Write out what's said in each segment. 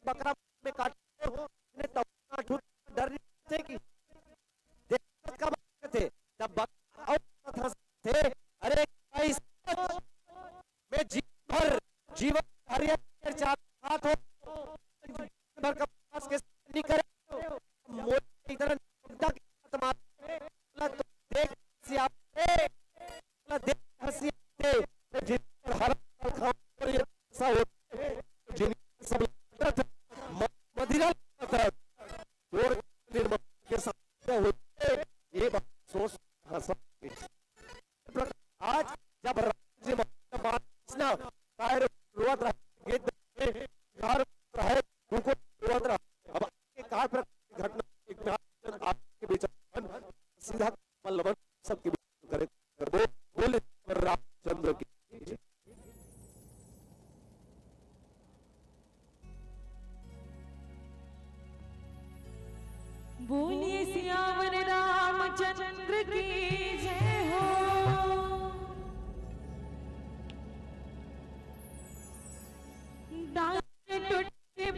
बकरा में काटे हो, डर नहीं थे कि कब थे जब बकरा थे। अरे मैं जीवन हरियर चाहत हो भर का पास के नहीं करे मोदी इधर देख सिया देख हंसी हर सब मदिरा के साथ होते ये सोच आज जब राज्य घटना आपके बीच सीधा मल्लवन सबके बीच करे बोले रामचंद्र की बोलिए सियावर रामचंद्र की जय हो। दाल टूटे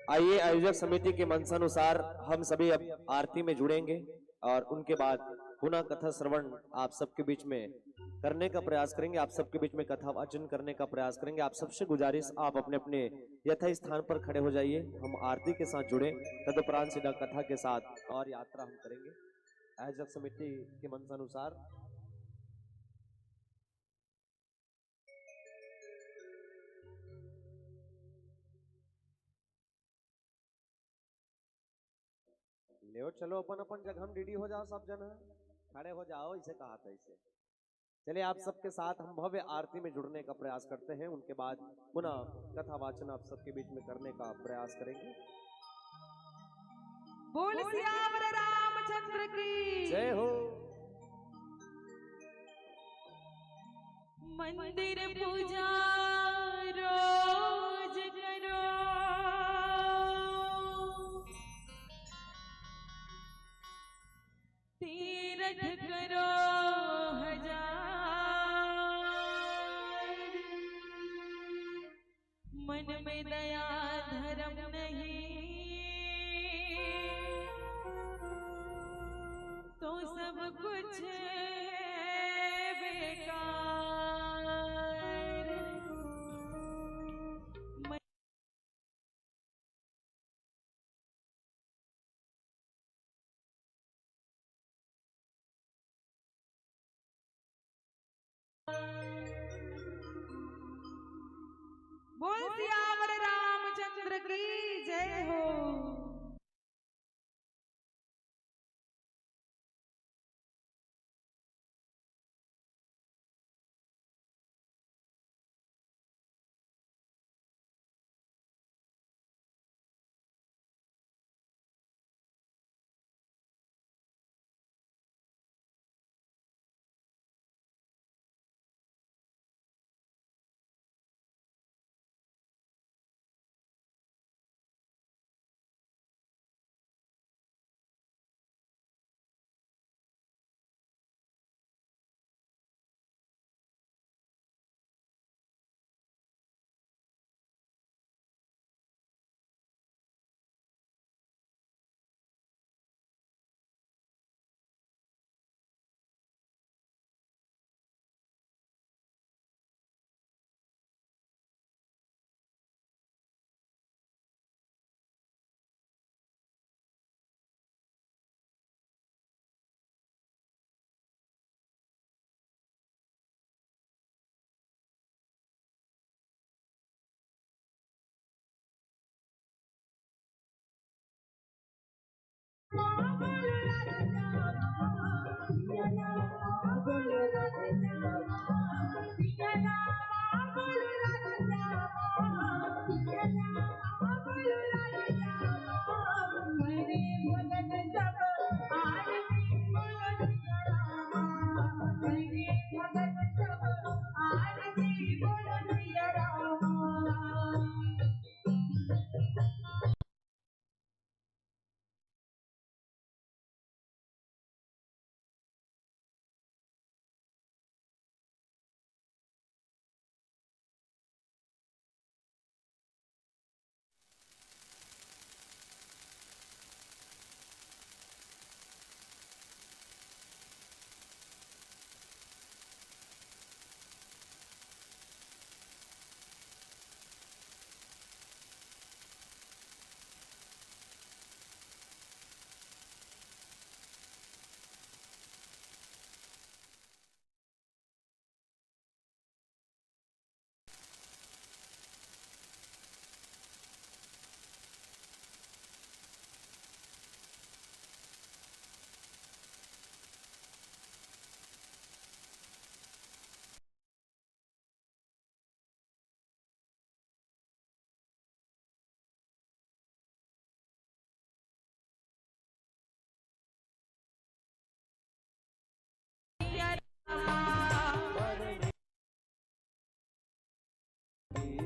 आइए आयोजक समिति के मंशानुसार हम सभी अब आरती में जुड़ेंगे। और उनके बाद पुनः कथा श्रवण आप सबके बीच में करने का प्रयास करेंगे, आप सबके बीच में कथा वाचन करने का प्रयास करेंगे। आप सबसे गुजारिश, आप अपने अपने यथा स्थान पर खड़े हो जाइए, हम आरती के साथ जुड़े, तदुपरांत सीधा कथा के साथ और यात्रा हम करेंगे आयोजक समिति के मंशानुसार। ले चलो अपन अपन जगह हम रेडी हो जाओ, सब जन खड़े हो जाओ, इसे कहा था इसे। चलिए आप सबके साथ हम भव्य आरती में जुड़ने का प्रयास करते हैं, उनके बाद पुनः कथा वाचन आप सबके बीच में करने का प्रयास करेंगे। बोल सियावर रामचंद्र की जय हो। मंदिर पूजा रोज करो, तीर्थ करो मन में दया धर्म नहीं तो सब कुछ बेकार। बोल सियावर रामचंद्र की जय हो।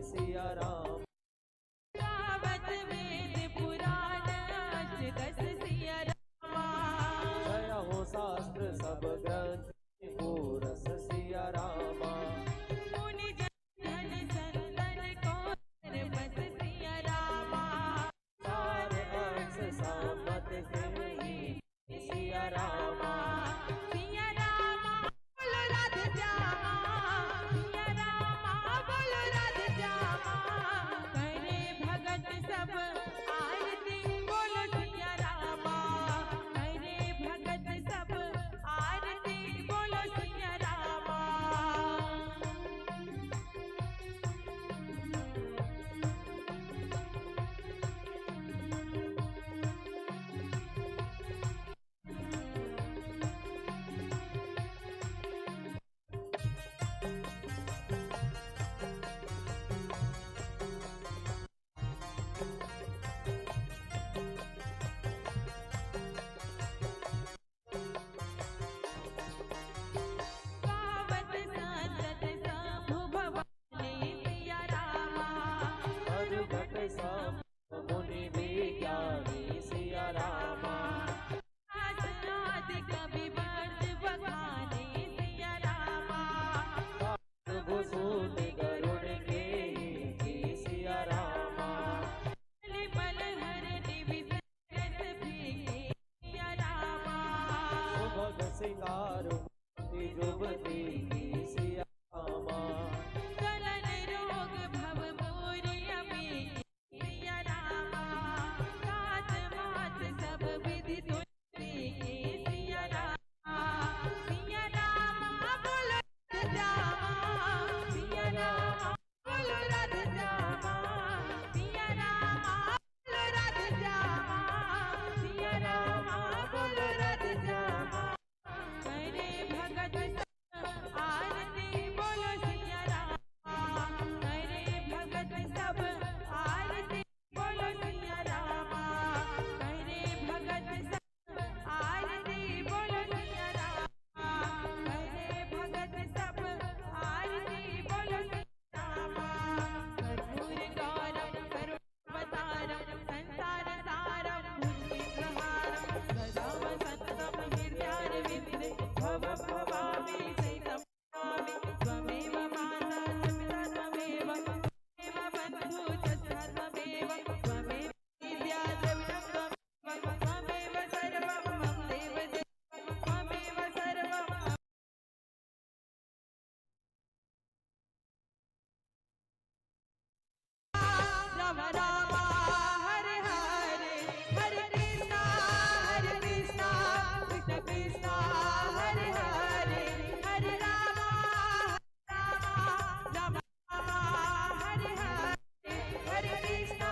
सिया राम गावत वेद पुराण अष्टदश सिया रामा। जय हो शास्त्र सब ग्रंथ पूरस सिया रामा। मुनि जन संतन को बस सिया रामा। चार अंश सामत है सिया रामा। सिंगार जुबती सिया रामा। गलन रोग भव मोर अमी सिया रामा। रात मात सब विधि तुलसी सिया रामा। सिया रामा बोलो रामा। सिया रामा बोलो राधे रामा। सिया रामा बोलो राधे रामा। सिया रामा बोलो राधे रामा। करे भगत सब आरती बोलो सिया रामा। करे भगत सब आरती बोलो सिया रामा। करे भगत सब आरती बोलो सिया रामा। करे भगत सब आरती बोलो सिया रामा। कर्पूर गौरम करुणावतारम संसार सारम भुजगेन्द्रहारम सदा वसंतम हृदयारविंदे भवं भवामि सहितं नमामि। त्वमेव माता च पिता त्वमेव त्वमेव बन्धु च सखा त्वमेव त्वमेव विद्या द्रविणं त्वमेव सर्वं मम देव देव त्वमेव सर्वं राम राम हरे हरे हरे कृष्णा कृष्ण कृष्ण हरे हरे हरे राम राम हरे हरे हरे कृष्णा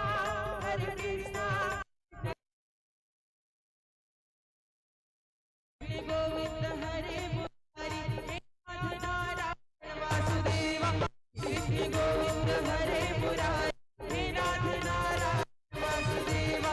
गोविंद हरे मुरारी हे नाथ नारायण वासुदेव। कृष्ण गोविंद हरे मुरारी हे नाथ नारायण वासुदेव।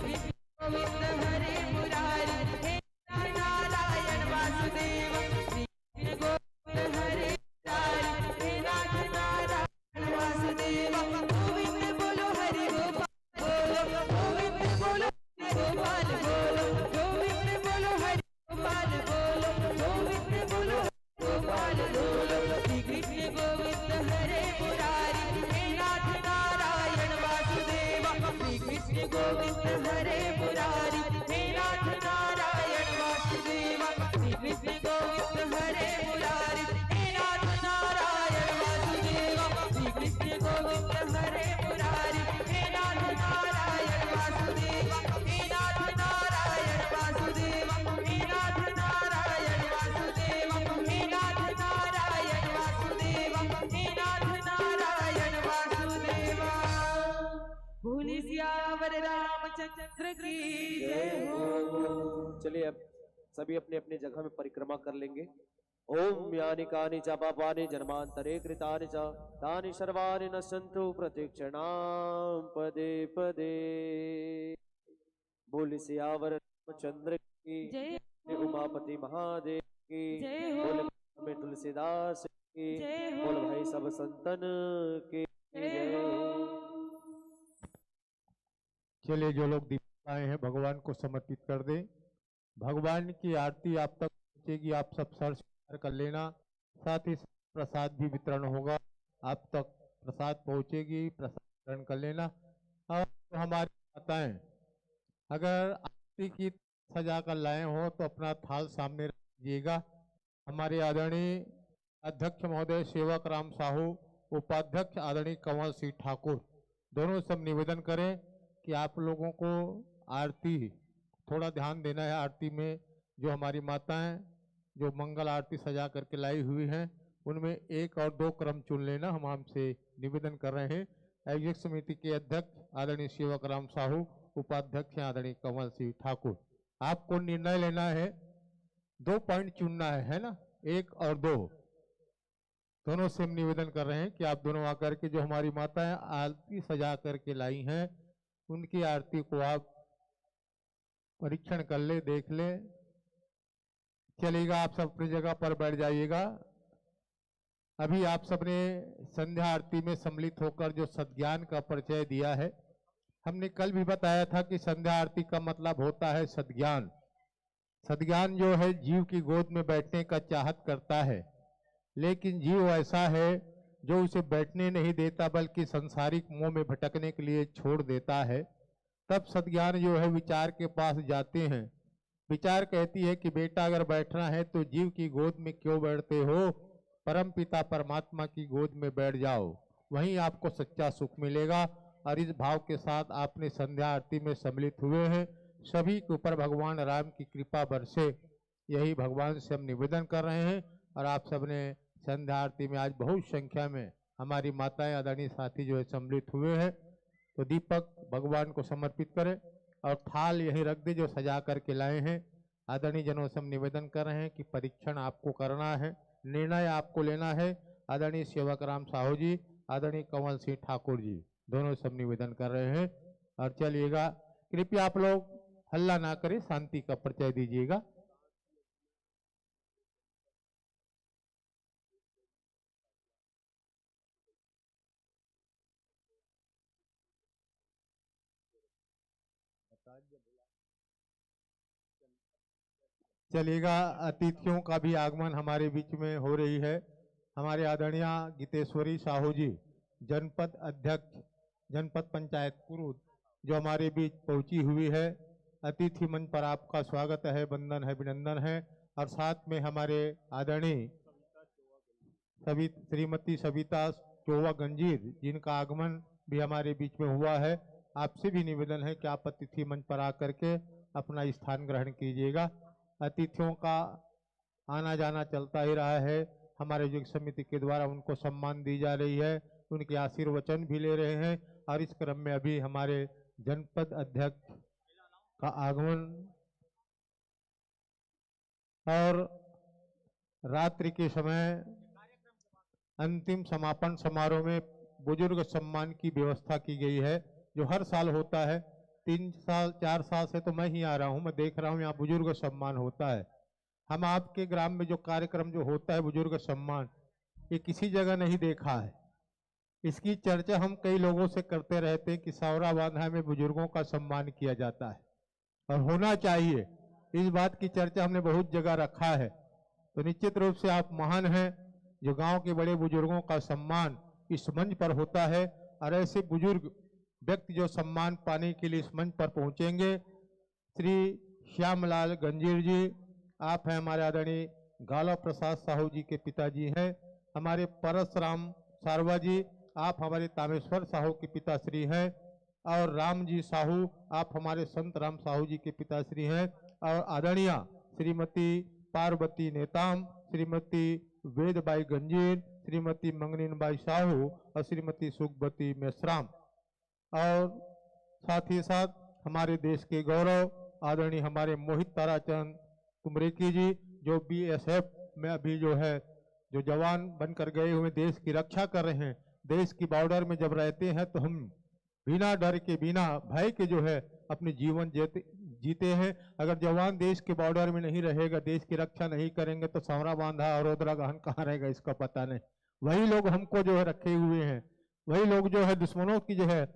कृष्ण गोविंद हरे मुरारी हे नाथ नारायण वासुदेव। कृष्ण गोविंद हरे मुरारी हे नाथ नारायण वासुदेव। गोविंद बोलो हरे गोपाल बोलो। गोविंद बोलो हरे गोपाल बोलो। गोविंद बोलो हरे गोपाल बोलो। गोविंद बोलो गोपाल बोलो। श्री कृष्ण गोविंद हरे मुरारी हे नाथ नारायण वासुदेव। श्री कृष्ण गोविंद हरे मुरारी हे नाथ नारायण वासुदेव। श्री कृष्ण गोविंद हरे मुरारी हे नाथ नारायण वासुदेव। श्री कृष्ण गोविंद हरे मुरारी हे नाथ नारायण वासुदेव। हे नाथ नारायण वासुदेव। हे नाथ नारायण वासुदेव। हे नाथ नारायण वासुदेव। हे नाथ नारायण वासुदेव। बोले सियावर रामचंद्र की जय हो। चलिए अब सभी अपने अपने जगह में परिक्रमा कर लेंगे। ओम यानि कानि च पापानि जन्मांतरे कृतानि च तानि सर्वाणि नश्यन्तु प्रतीक्षणां पदे पदे। बोल सियावर रामचंद्र की जय जय। उमापति महादेव की जय हो। बोल में तुलसीदास की जय हो। बोल भाई सब संतन की जय हो। चलिए जो लोग दीप आए हैं भगवान को समर्पित कर दें। भगवान की आरती आप तक पहुंचेगी, आप सब सर स्वीकार कर लेना। साथ ही प्रसाद भी वितरण होगा, आप तक प्रसाद पहुंचेगी, प्रसाद वितरण कर लेना। और हमारी माताएं अगर आरती की सजा कर लाए हो तो अपना थाल सामने रखिएगा। हमारे आदरणीय अध्यक्ष महोदय सेवक राम साहू, उपाध्यक्ष आदरणीय कंवर सिंह ठाकुर, दोनों सब निवेदन करें कि आप लोगों को आरती थोड़ा ध्यान देना है। आरती में जो हमारी माताएं जो मंगल आरती सजा करके लाई हुई हैं उनमें 1 और 2 क्रम चुन लेना, हम हमसे निवेदन कर रहे हैं। आयोजक समिति के अध्यक्ष आदरणीय सेवक राम साहू, उपाध्यक्ष आदरणीय कंवर सिंह ठाकुर, आपको निर्णय लेना है। 2 पॉइंट चुनना है ना, 1 और 2 दोनों से हम निवेदन कर रहे हैं कि आप दोनों आकर के जो हमारी माताएं आरती सजा करके लाई हैं उनकी आरती को आप परीक्षण कर ले, देख ले। चलेगा, आप सब अपनी जगह पर बैठ जाइएगा। अभी आप सबने संध्या आरती में सम्मिलित होकर जो सद्ज्ञान का परिचय दिया है, हमने कल भी बताया था कि संध्या आरती का मतलब होता है सद्ज्ञान। सद्ज्ञान जो है जीव की गोद में बैठने का चाहत करता है, लेकिन जीव ऐसा है जो उसे बैठने नहीं देता बल्कि संसारिक मोह में भटकने के लिए छोड़ देता है। तब सद्ज्ञान जो है विचार के पास जाते हैं विचार कहती है कि बेटा अगर बैठना है तो जीव की गोद में क्यों बैठते हो, परम पिता परमात्मा की गोद में बैठ जाओ, वहीं आपको सच्चा सुख मिलेगा। और इस भाव के साथ आपने संध्या आरती में सम्मिलित हुए हैं। सभी के ऊपर भगवान राम की कृपा बरसे, यही भगवान से हम निवेदन कर रहे हैं। और आप सबने संध्या आरती में आज बहुत संख्या में हमारी माताएं आदरणीय साथी जो है सम्मिलित हुए हैं, तो दीपक भगवान को समर्पित करें और थाल यही रख दे जो सजा करके लाए हैं। आदरणीय जनों से हम निवेदन कर रहे हैं कि परीक्षण आपको करना है, निर्णय आपको लेना है। आदरणीय सेवक राम साहू जी, आदरणीय कंवल सिंह ठाकुर जी, दोनों से हम निवेदन कर रहे हैं। और चलिएगा, कृपया आप लोग हल्ला ना करें, शांति का परिचय दीजिएगा। चलिएगा, अतिथियों का भी आगमन हमारे बीच में हो रही है। हमारे आदरणीय गीतेश्वरी साहू जी, जनपद अध्यक्ष जनपद पंचायत कुरुद, जो हमारे बीच पहुंची हुई है। अतिथि मंच पर आपका स्वागत है, वंदन है, अभिनंदन है। और साथ में हमारे आदरणीय श्रीमती सविता चौवा गंजीर, जिनका आगमन भी हमारे बीच में हुआ है। आपसे भी निवेदन है कि आप अतिथि मंच पर आकर के अपना स्थान ग्रहण कीजिएगा। अतिथियों का आना जाना चलता ही रहा है। हमारे योग समिति के द्वारा उनको सम्मान दी जा रही है, उनके आशीर्वचन भी ले रहे हैं। और इस क्रम में अभी हमारे जनपद अध्यक्ष का आगमन और रात्रि के समय अंतिम समापन समारोह में बुजुर्ग सम्मान की व्यवस्था की गई है, जो हर साल होता है। 3 साल 4 साल से तो मैं ही आ रहा हूं, मैं देख रहा हूं यहाँ बुजुर्ग सम्मान होता है। हम आपके ग्राम में जो कार्यक्रम जो होता है बुजुर्ग सम्मान, ये किसी जगह नहीं देखा है। इसकी चर्चा हम कई लोगों से करते रहते हैं कि सौरा बांधा में बुजुर्गों का सम्मान किया जाता है और होना चाहिए। इस बात की चर्चा हमने बहुत जगह रखा है। तो निश्चित रूप से आप महान हैं, जो गांव के बड़े बुजुर्गों का सम्मान इस मंच पर होता है। और ऐसे बुजुर्ग व्यक्ति जो सम्मान पाने के लिए इस मंच पर पहुंचेंगे, श्री श्यामलाल गंजीर जी, आप हैं हमारे आदरणीय गाला प्रसाद साहू जी के पिताजी हैं। हमारे परसराम सारवा जी, आप हमारे तामेश्वर साहू के पिताश्री हैं। और राम जी साहू, आप हमारे संत राम साहू जी के पिताश्री हैं। और आदरणीय श्रीमती पार्वती नेताम, श्रीमती वेदबाई गंजीर, श्रीमती मंगनीनबाई साहू और श्रीमती सुखबती मेश्राम। और साथ ही साथ हमारे देश के गौरव आदरणीय हमारे मोहित ताराचंद कुमरेकी जी, जो BSF में अभी जो है जो जवान बनकर गए हुए देश की रक्षा कर रहे हैं। देश की बॉर्डर में जब रहते हैं तो हम बिना डर के बिना भय के जो है अपने जीवन जीते हैं। अगर जवान देश के बॉर्डर में नहीं रहेगा, देश की रक्षा नहीं करेंगे, तो सौरा बांधा और रोदरा गहन कहाँ रहेगा इसका पता नहीं। वही लोग हमको जो है रखे हुए हैं, वही लोग जो है दुश्मनों की जो है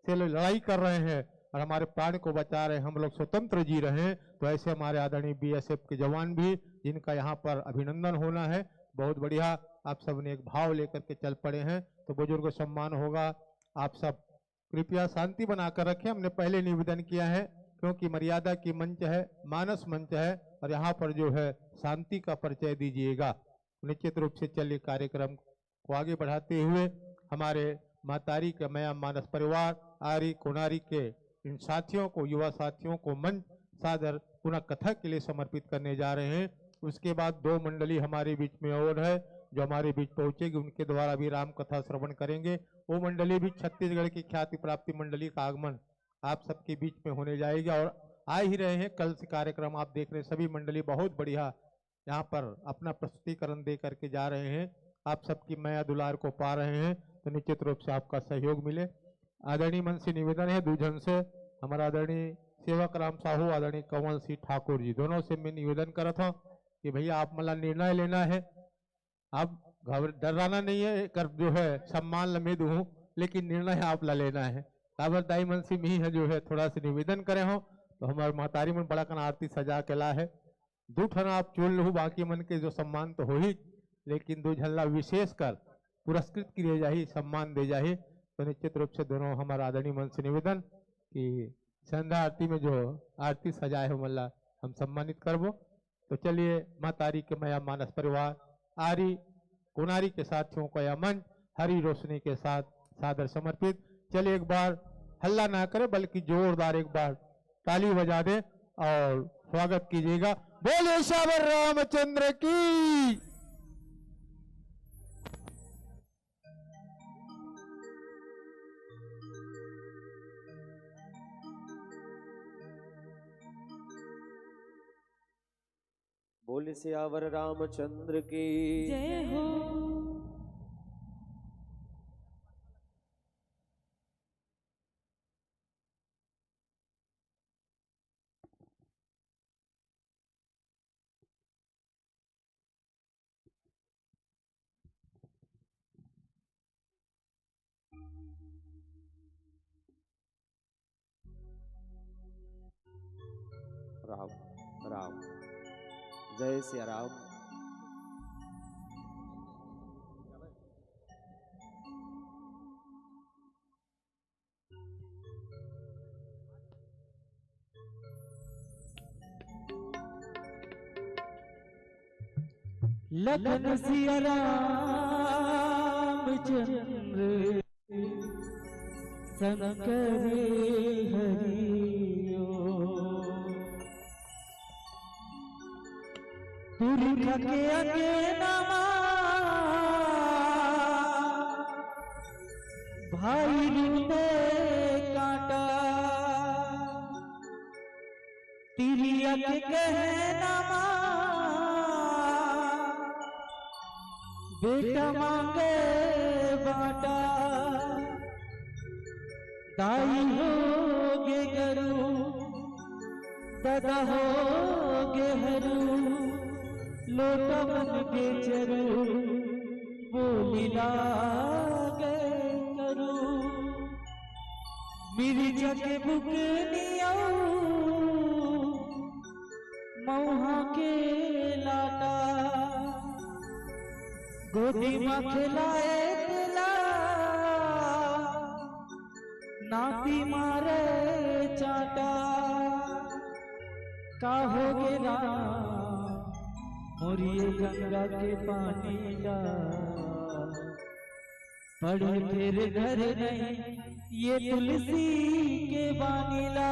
से लड़ाई कर रहे हैं और हमारे प्राण को बचा रहे हैं, हम लोग स्वतंत्र जी रहे हैं। तो ऐसे हमारे आदरणीय BSF के जवान भी, जिनका यहाँ पर अभिनंदन होना है, बहुत बढ़िया आप सब ने एक भाव लेकर के चल पड़े हैं। तो बुजुर्ग सम्मान होगा, आप सब कृपया शांति बनाकर रखें। हमने पहले निवेदन किया है, क्योंकि मर्यादा की मंच है, मानस मंच है, और यहाँ पर जो है शांति का परिचय दीजिएगा। निश्चित रूप से चलिए कार्यक्रम को आगे बढ़ाते हुए हमारे मातारी के मया मानस परिवार आरी कोनारी के इन साथियों को, युवा साथियों को मंच सादर पुनः कथा के लिए समर्पित करने जा रहे हैं। उसके बाद 2 मंडली हमारे बीच में और है जो हमारे बीच पहुंचेगी, उनके द्वारा भी राम कथा श्रवण करेंगे। वो मंडली भी छत्तीसगढ़ की ख्याति प्राप्ति मंडली का आगमन आप सबके बीच में होने जाएगा और आ ही रहे हैं। कल से कार्यक्रम आप देख रहे हैं, सभी मंडली बहुत बढ़िया यहाँ पर अपना प्रस्तुतिकरण दे करके जा रहे हैं। आप सबकी माया दुलार को पा रहे हैं, तो निश्चित रूप से आपका सहयोग मिले। आदरणीय मन से निवेदन है, दूजन से हमारा आदरणीय सेवक राम साहू, आदरणीय कंवल सिंह ठाकुर जी, दोनों से मैं निवेदन कर रहा था कि भैया आप मतलब निर्णय लेना है, आप डराना नहीं है, कर जो है सम्मान लमे दूं, लेकिन निर्णय आप ला लेना है। काबरदाई मन से मी है जो है थोड़ा सा निवेदन करे हो, तो हमारे महतारी मन बड़ा कन आरती सजा के ला है। 2 ठन आप चुन लो, बाकी मन के जो सम्मान तो हो ही, लेकिन 2 झल्ला विशेष कर पुरस्कृत किए जाही, सम्मान दे जाही। तो निश्चित रूप से दोनों हमारा आदरणीय मन से निवेदन कि संध्या आरती में जो आरती सजाए हो मल्ला हम सम्मानित करबो। तो चलिए माँ तारी के मया मानस परिवार आरी कुनारी के साथियों को यह मंच हरी रोशनी के साथ सादर समर्पित। चलिए एक बार हल्ला ना करे बल्कि जोरदार एक बार ताली बजा दे और स्वागत कीजिएगा। बोले श्यावर रामचंद्र की। बोले सियावर रामचंद्र की जय हो। राम राम जय सिया राम। लखन सिया राम चंद्र संकरे हरियो पुरख के अगे नमा भाई रूपे काटा तिरिया के कहना बेटा मांगे बाटा दाई होगे गरु दादा होगे हरू लोटा बन के चरू बोली लागे करू मेरी जगे बुकनिया मौहा के लाटा गोदी माँ खिलाए दिला नाती मारे चाटा का हो गिरा मोरिए गंगा के पानी ला पड़े फिर घर नहीं ये तुलसी के बानी ला।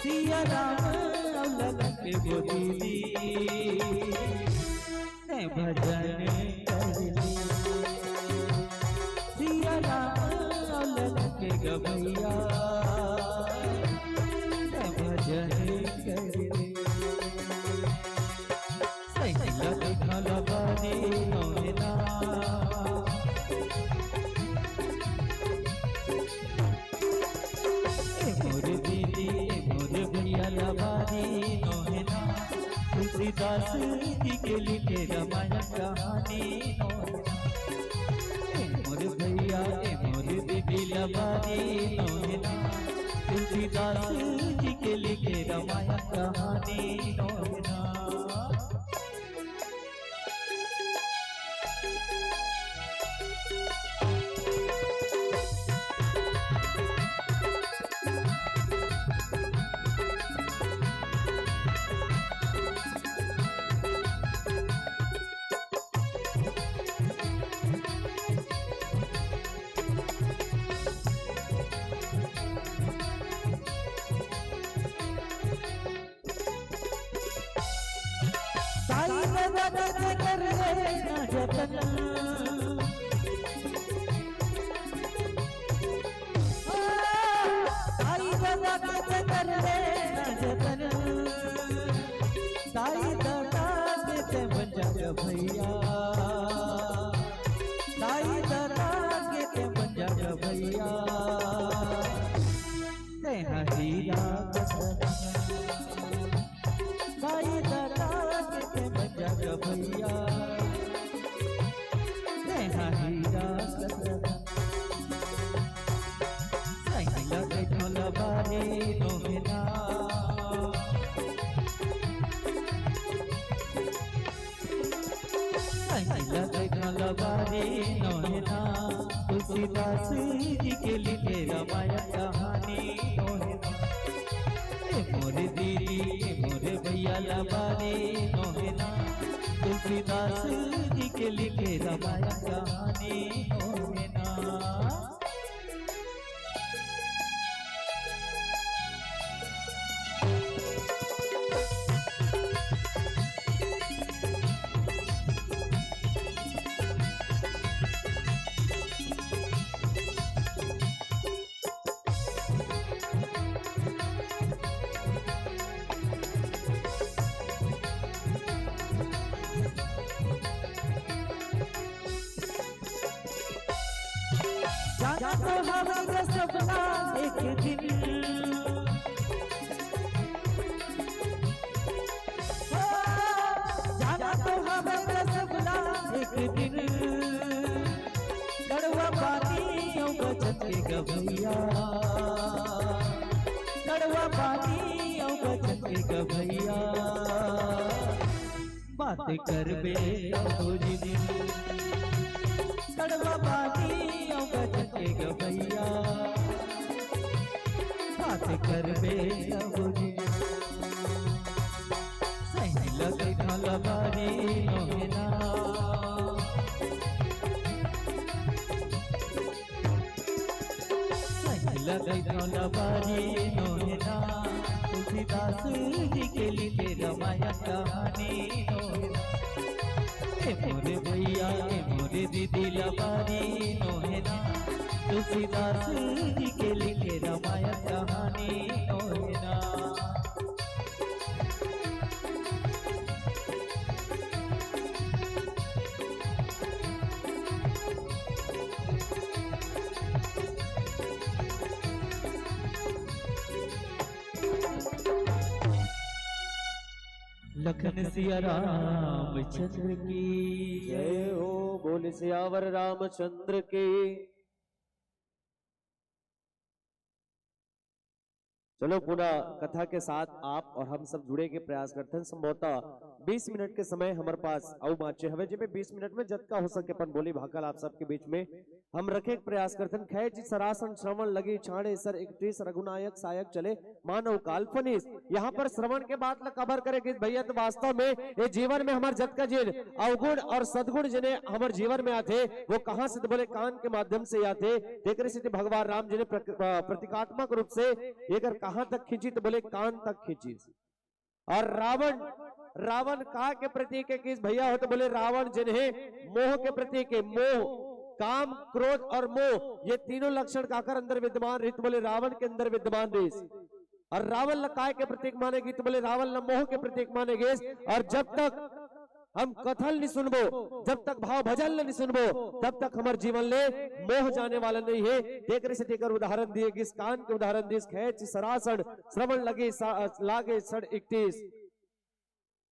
सिया राम के गोदी भजन कर ली सिया राम के गभैया भजन कर ली सैला बानी नौना तुलसीदास जी के लिखे रामायण कहानी मोर भैया मोर दीदी लबानी नोना तुलसीदास जी के लिखे रामायण कहानी नोना। दादा के कर लेना जतन, ताई दादा के कर लेना जतन, ताई दादा के बन जा भैया, ताई दादा के बन जा भैया, तेहा हीरा ताई दादा के बन जा भैया, तेहा हीरा सही लगे ढोलबारी नोहना, लगे ढोलबारी नोहना, तुलसीदास जी के लिखे रामायण कहानी नोहना, मोरे दीदी मोरे भैया लबारी नोहना, तुलसीदास जी के लिखे रामायण कहानी नोहना। जाना तो हमारा सपना एक दिन, जाना तो हमारा सपना एक दिन, कड़वा पानी बचत के भैया, कड़वा पानी बचत के भैया, बात करबे दिन, कड़वा पानी के भैया, बात करबे सही लगे ढोलबारी नोहना, सही लगे ढोलबारी नोहना, तुलसीदास जी के लिखे रामायण कहानी नोहना, मोरे भैया मोरे दीदी लबारी नोहना, तुलसीदास जी के लिखे रामायण कहानी नोहना। लखन सिया रामचंद्र की जय हो, बोले सियावर रामचंद्र की। चलो पुनः कथा के साथ आप और हम सब जुड़े के प्रयास करते हैं। संभवतः 20 मिनट के समय हमारे पास औ माचे हवे, जिसमें 20 मिनट में जतका हो सके अपन बोली भाकल आप सबके बीच में हम रखे प्रयास करते हैं। खैर जी सरासन श्रवण लगी छाड़े सर 31 रघुनायक सायक चले मानव काल्पनिक। यहाँ पर श्रवण के बाद खबर करे कि भैया तो वास्तव में ये जीवन में हमारे जतका जिन अवगुण और सदगुण जिन्हें हमारे जीवन में आते वो कहाँ से, तो बोले कान के माध्यम से आते। देख रहे भगवान राम जी ने प्रतीकात्मक रूप से एक कहां तक खींची, तो बोले कान तक खींची। और रावण कहा के प्रतीक है कि भैया हो, तो बोले रावण जिन्हें मोह के प्रतीक है, मोह काम क्रोध और मोह ये तीनों लक्षण काकर अंदर विद्यमान रही, तो बोले रावण के अंदर विद्यमान रही। और रावण काय के प्रतीक मानेगी, तो बोले रावण मोह के प्रतीक मानेगे। और जब तक हम कथन नहीं सुनबो, जब तक भाव भजन नहीं सुनबो, तब तक हमारे जीवन ले मोह जाने वाला नहीं है। देख रहे से देकर उदाहरण दिए, इस कान के उदाहरण दिए, खेच सरासण श्रवण लगे लागे सड़ 31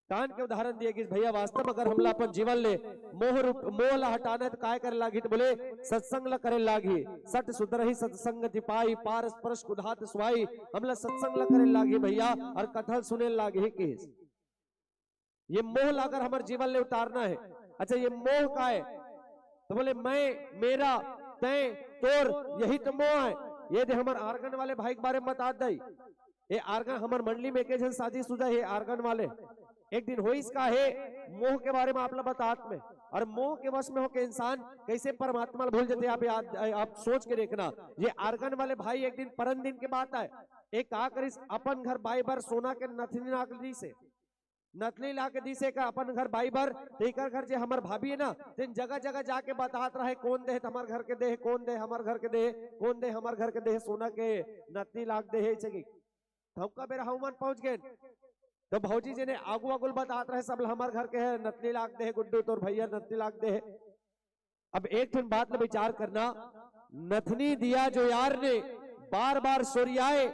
कान के उदाहरण दिए कि भैया वास्तव अगर हमला अपन जीवन ले मोह ला हटाना तो काय करे लागी, तो बोले सत्संग ला करे लागी। सट सुधरही सत्संग पाई पारस परस कुधात सुहाई, हमला सत्संग ला करे लागी भैया, और कथन सुने लागे के ये मोह लाकर हमारे जीवन ले उतारना है। अच्छा ये मोह का है, तो बोले मैं मेरा तय तोर यही तो मोह है। ये दे हमारे आर्गन वाले भाई के बारे में बता दे, ये आर्गन हमारे मंडली में एक शादी शुदा है आर्गन वाले, एक दिन हो इसका है मोह के बारे में आप लोग बतात में। और मोह के वश में होकर इंसान कैसे परमात्मा भूल जाते हैं, आप सोच के देखना। ये आर्गन वाले भाई एक दिन परम दिन के बात है, एक कहा करिस अपन घर बाई बार सोना के नथनी नाकली से नथनी ला के दिसे का अपन घर भाई भर तेकर घर जे हमर भाभी है ना तेन जगह जगह जाके बतात रहे कौन दे हमार घर के दे, कौन दे हमार घर के दे, कौन दे हमार घर के दे सोना के नथनी लाख दे है छगी। हमका बेरा हवन पहुंच गए तो भौजी जी ने आगू आगुल बतात रहे सब हमार घर के है नथनी लाख दे है, गुड्डू तोर भैया नथनी लाख दे है। अब एक ठन बात में विचार करना, नथनी दिया जो यार ने बार बार सोरियाए,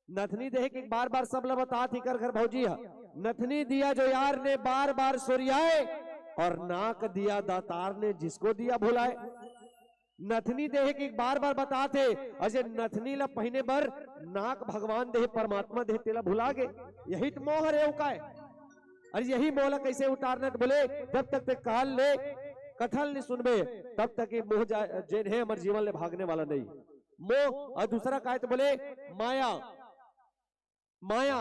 नथनी दे कि बार बार सब बता थी कर घर भौजी है, नथनी दिया जो यार ने बार बार सोरियाए और नाक दिया दातार ने जिसको दिया भुलाए। नथनी देह की बार बार बताते अजय नथनी ला पहने बर नाक भगवान देह परमात्मा देह तेला भुला गे, यही तो मोह रे उकाय। अरे यही मोला कैसे उतारना तो बोले जब तक ते काल ले कथल नहीं सुनबे तब तक ये मोह जेन है हमारे जीवन ले भागने वाला नहीं मोह। और दूसरा काय तो बोले माया, माया